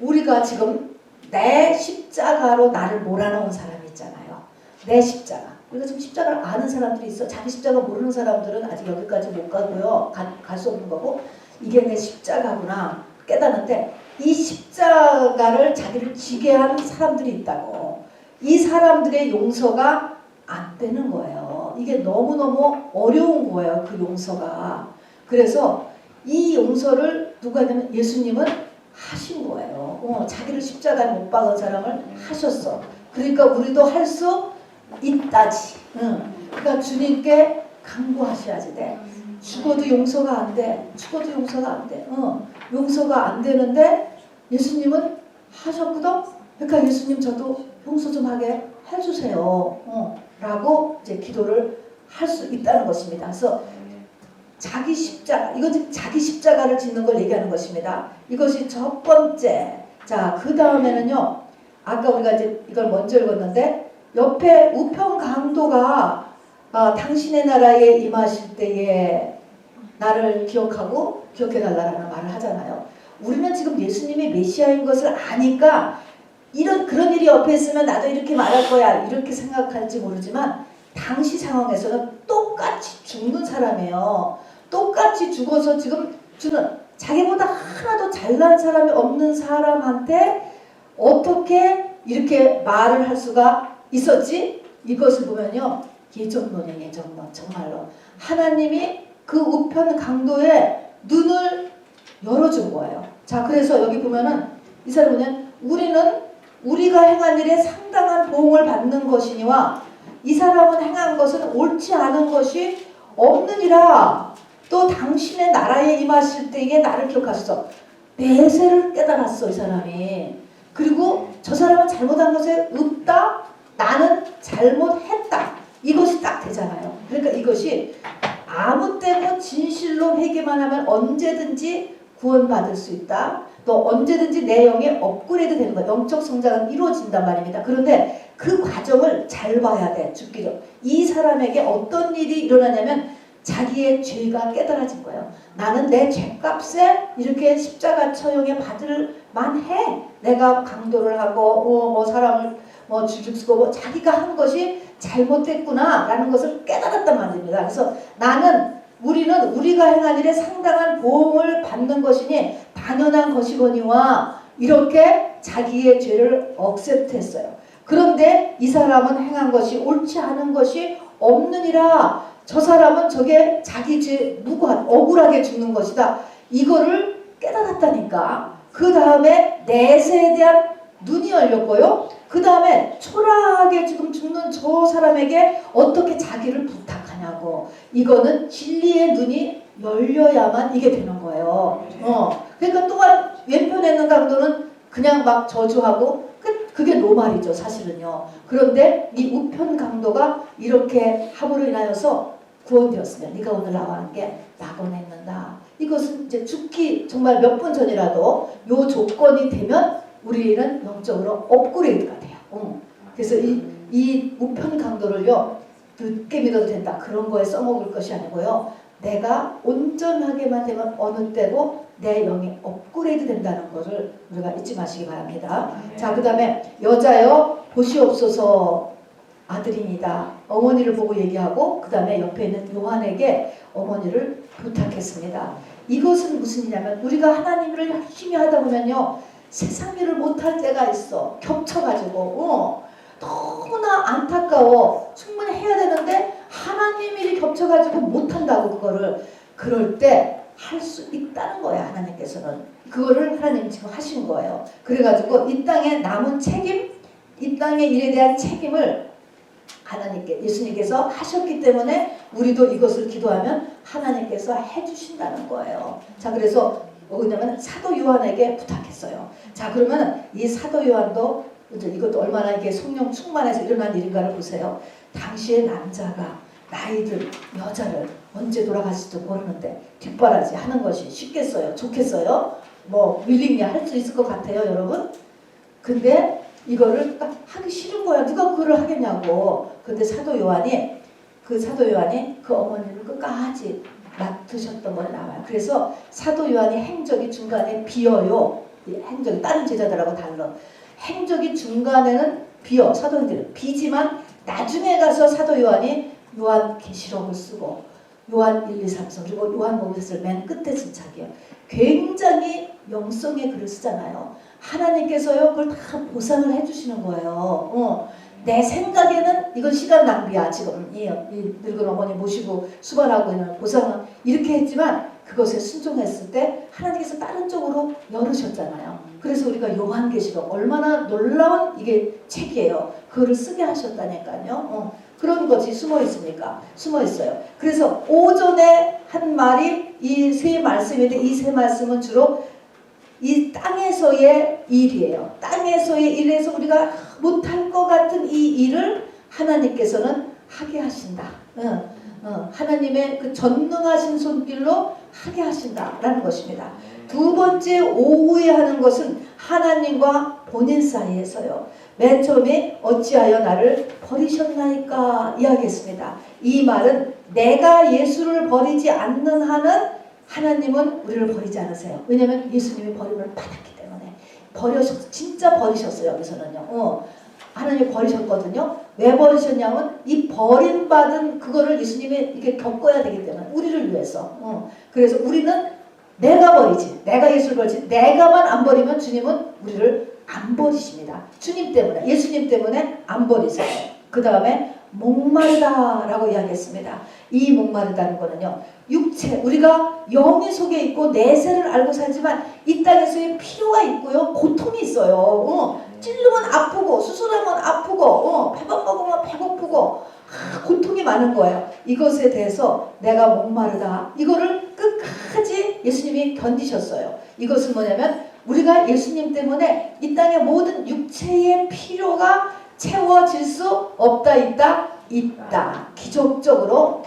우리가 지금 내 십자가로 나를 몰아넣은 사람이 있잖아요. 내 십자가. 우리가 지금 십자가를 아는 사람들이 있어. 자기 십자가 모르는 사람들은 아직 여기까지 못 가고요. 갈 수 없는 거고 이게 내 십자가구나 깨닫는데 이 십자가를 자기를 지게 하는 사람들이 있다고. 이 사람들의 용서가 안 되는 거예요. 이게 너무너무 어려운 거예요. 그 용서가. 그래서 이 용서를 누가 하냐면 예수님은 하신 거예요. 자기를 십자가에 못 박은 사람을 하셨어. 그러니까 우리도 할 수 있다지. 그러니까 주님께 강구하셔야지 돼. 죽어도 용서가 안 돼. 죽어도 용서가 안 돼. 용서가 안 되는데 예수님은 하셨거든. 그러니까 예수님 저도 용서 좀 하게 해주세요. 라고 이제 기도를 할 수 있다는 것입니다. 그래서 자기 십자가, 이건 자기 십자가를 짓는 걸 얘기하는 것입니다. 이것이 첫 번째. 자, 그 다음에는요. 아까 우리가 이제 이걸 먼저 읽었는데 옆에 우편 강도가 당신의 나라에 임하실 때에 나를 기억하고 기억해달라는 말을 하잖아요. 우리는 지금 예수님이 메시아인 것을 아니까 그런 일이 옆에 있으면 나도 이렇게 말할 거야 이렇게 생각할지 모르지만 당시 상황에서는 똑같이 죽는 사람이에요. 똑같이 죽어서 지금 주는 자기보다 하나도 잘난 사람이 없는 사람한테 어떻게 이렇게 말을 할 수가 있었지? 이것을 보면요. 예정론이에요. 예정론. 정말로. 하나님이 그 우편 강도의 눈을 열어준 거예요. 자, 그래서 여기 보면은 이 사람은 우리는 우리가 행한 일에 상당한 보응을 받는 것이니와 이 사람은 행한 것은 옳지 않은 것이 없느니라. 또 당신의 나라에 임하실 때에 나를 기억하소서. 내세를 깨달았어 이 사람이. 그리고 저 사람은 잘못한 것에 없다. 나는 잘못했다. 이것이 딱 되잖아요. 그러니까 이것이 아무 때고 진실로 회개만 하면 언제든지 구원받을 수 있다. 또 언제든지 내 영이 업그레이드 되는 거야. 영적 성장은 이루어진단 말입니다. 그런데 그 과정을 잘 봐야 돼. 죽기 전. 이 사람에게 어떤 일이 일어나냐면 자기의 죄가 깨달아진 거예요. 나는 내 죄값에 이렇게 십자가 처형에 받을 만해. 내가 강도를 하고 사람을 죽이고 자기가 한 것이 잘못됐구나 라는 것을 깨달았단 말입니다. 그래서 우리는 우리가 행한 일에 상당한 보응을 받는 것이니 당연한 것이거니와 이렇게 자기의 죄를 억셉트했어요. 그런데 이 사람은 행한 것이 옳지 않은 것이 없느니라. 저 사람은 저게 자기 죄 무고한 억울하게 죽는 것이다. 이거를 깨달았다니까. 그 다음에 내세에 대한 눈이 열렸고요. 그 다음에 초라하게 지금 죽는 저 사람에게 어떻게 자기를 부탁하냐고. 이거는 진리의 눈이 열려야만 이게 되는 거예요. 그러니까 또한 왼편에 있는 강도는 그냥 막 저주하고 그게 노말이죠 사실은요. 그런데 이 우편 강도가 이렇게 함으로 인하여서 구원되었으면 네가 오늘 나와 함께 낙원했는다. 이것은 이제 죽기 정말 몇 분 전이라도 요 조건이 되면 우리는 영적으로 업그레이드가 돼요. 그래서 이 우편 강도를요 늦게 믿어도 된다 그런 거에 써먹을 것이 아니고요. 내가 온전하게만 되면 어느 때고 내 영이 업그레이드 된다는 것을 우리가 잊지 마시기 바랍니다. 자, 그 다음에 여자여 보시옵소서 아들입니다. 어머니를 보고 얘기하고 그 다음에 옆에 있는 요한에게 어머니를 부탁했습니다. 이것은 무슨 일이냐면 우리가 하나님을 열심히 하다 보면요 세상 일을 못할 때가 있어. 겹쳐가지고 너무나 안타까워. 충분히 해야 되는데 하나님 일이 겹쳐가지고 못한다고 그거를. 그럴 때 할 수 있다는 거야 하나님께서는. 그거를 하나님 지금 하신 거예요. 그래가지고 이 땅에 남은 책임, 이 땅의 일에 대한 책임을 하나님께 예수님께서 하셨기 때문에 우리도 이것을 기도하면 하나님께서 해주신다는 거예요. 자, 그래서 뭐냐면 사도 요한에게 부탁했어요. 자, 그러면 이 사도 요한도 이것도 얼마나 이게 성령 충만해서 일어난 일인가를 보세요. 당시의 남자가 나이들 여자를 언제 돌아가실지 모르는데 뒷바라지 하는 것이 쉽겠어요? 좋겠어요? 윌링리 할 수 있을 것 같아요, 여러분? 근데 이거를 딱 하기 싫은 거야. 누가 그거를 하겠냐고. 근데 사도 요한이 그 어머니를 끝까지 맡으셨던 걸 나와요. 그래서 사도 요한이 행적이 중간에 비어요. 행적이 다른 제자들하고 달라. 행적이 중간에는 비어. 사도행전은 비지만 나중에 가서 사도 요한이 요한계시록을 쓰고 요한 1, 2, 3, 4 그리고 요한복음서를 맨 끝에 쓴 책이에요. 굉장히 영성의 글을 쓰잖아요. 하나님께서요 그걸 다 보상을 해주시는 거예요. 내 생각에는 이건 시간 낭비야. 지금 이 늙은 어머니 모시고 수발하고 있는 보상은 이렇게 했지만 그것에 순종했을 때 하나님께서 다른 쪽으로 열으셨잖아요. 그래서 우리가 요한계시록 얼마나 놀라운 이게 책이에요. 그거를 쓰게 하셨다니까요. 그런 것이 숨어 있습니까? 숨어 있어요. 그래서 오전에 한 말이 이 세 말씀인데 이 세 말씀은 주로 이 땅에서의 일이에요. 땅에서의 일에서 우리가 못할 것 같은 이 일을 하나님께서는 하게 하신다. 하나님의 그 전능하신 손길로 하게 하신다라는 것입니다. 두 번째 오후에 하는 것은 하나님과 본인 사이에서요. 맨 처음에 어찌하여 나를 버리셨나이까 이야기했습니다. 이 말은 내가 예수를 버리지 않는 한은 하나님은 우리를 버리지 않으세요. 왜냐하면 예수님이 버림을 받았기 때문에. 진짜 버리셨어요. 여기서는요. 하나님이 버리셨거든요. 왜 버리셨냐면 이 버림받은 그거를 예수님이 이렇게 겪어야 되기 때문에 우리를 위해서. 그래서 우리는 내가 버리지, 내가 예수를 버리지, 내가만 안 버리면 주님은 우리를 안 버리십니다. 주님 때문에, 예수님 때문에 안 버리세요. 그 다음에 목마르다라고 이야기했습니다. 이 목마르다는 거는요, 육체, 우리가 영의 속에 있고 내세를 알고 살지만 이 땅에서의 필요가 있고요, 고통이 있어요. 찔르면 아프고 수술하면 아프고 배밥 먹으면 배고프고 고통이 많은 거예요. 이것에 대해서 내가 목마르다, 이거를 끝까지 예수님이 견디셨어요. 이것은 뭐냐면 우리가 예수님 때문에 이 땅의 모든 육체의 필요가 채워질 수 없다, 있다. 기적적으로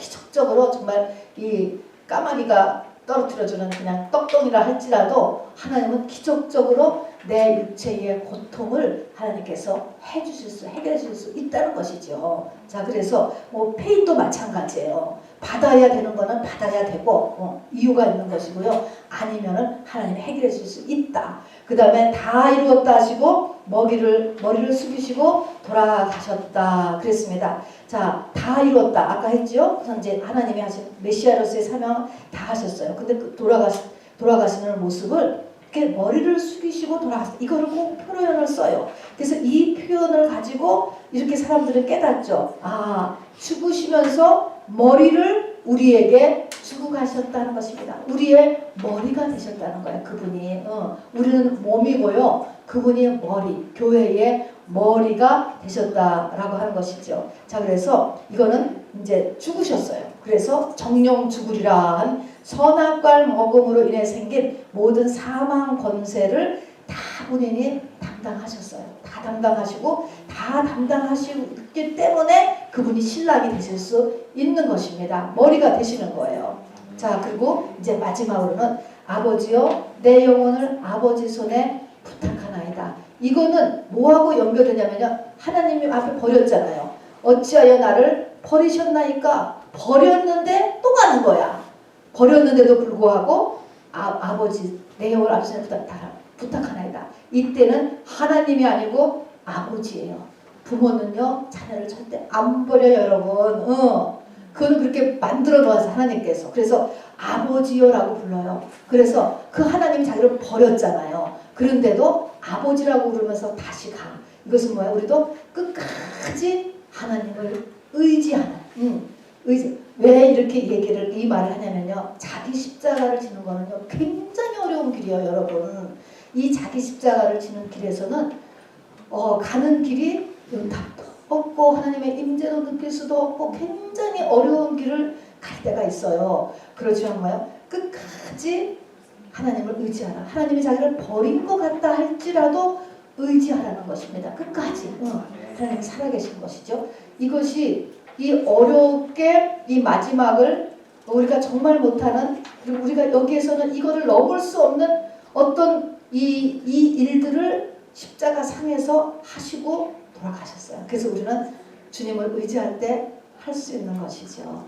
정말 이 까마귀가 떨어뜨려주는 그냥 떡덩이라 할지라도 하나님은 기적적으로 내 육체의 고통을 하나님께서 해결해 주실 수 있다는 것이죠. 자, 그래서 뭐 페인도 마찬가지예요. 받아야 되는 거는 받아야 되고 이유가 있는 것이고요. 아니면은 하나님이 해결해 주실 수 있다. 그 다음에 다 이루었다 하시고 머리를 숙이시고 돌아가셨다 그랬습니다. 자, 다 이뤘다 아까 했죠. 그래서 이제 하나님이 하신 메시아로서의 사명을 다 하셨어요. 근데 그 돌아가시는 모습을 이렇게 머리를 숙이시고 돌아가셨다, 이거를 꼭 표현을 써요. 그래서 이 표현을 가지고 이렇게 사람들은 깨닫죠. 아, 죽으시면서 머리를 우리에게 주고 가셨다는 것입니다. 우리의 머리가 되셨다는 거예요. 그분이. 우리는 몸이고요, 그분이 머리, 교회의 머리가 되셨다라고 하는 것이죠. 자, 그래서 이거는 이제 죽으셨어요. 그래서 정령 죽으리라 한 선악과를 먹음으로 인해 생긴 모든 사망 권세를 다 본인이 담당하셨어요. 다 담당하시고 다 담당하시기 때문에 그분이 신랑이 되실 수 있는 것입니다. 머리가 되시는 거예요. 자, 그리고 이제 마지막으로는 아버지여 내 영혼을 아버지 손에 부탁하나이다. 이거는 뭐하고 연결되냐면요, 하나님이 앞에 버렸잖아요. 어찌하여 나를 버리셨나이까. 버렸는데 또 가는 거야. 버렸는데도 불구하고 아버지 내 영혼을 아버지 손에 부탁하나이다. 이때는 하나님이 아니고 아버지예요. 부모는요 자녀를 절대 안 버려요, 여러분. 그건 그렇게 만들어 놓아서 하나님께서. 그래서 아버지요라고 불러요. 그래서 그 하나님이 자기를 버렸잖아요. 그런데도 아버지라고 부르면서 다시 가. 이것은 뭐야? 우리도 끝까지 하나님을 의지하는. 왜 이렇게 이 말을 하냐면요, 자기 십자가를 지는 거는요 굉장히 어려운 길이에요, 여러분. 이 자기 십자가를 지는 길에서는 가는 길이 답도 없고 하나님의 임재도 느낄 수도 없고 굉장히 어려운 길을 갈 때가 있어요. 그렇지만 뭐예요? 끝까지 하나님을 의지하라. 하나님이 자기를 버린 것 같다 할지라도 의지하라는 것입니다. 끝까지. 하나님이 살아계신 것이죠. 이것이 이 어렵게 이 마지막을 우리가 정말 못하는, 그리고 우리가 여기에서는 이거를 넘을 수 없는 어떤 이 일들을 십자가 상에서 하시고 돌아가셨어요. 그래서 우리는 주님을 의지할 때 할 수 있는 것이죠.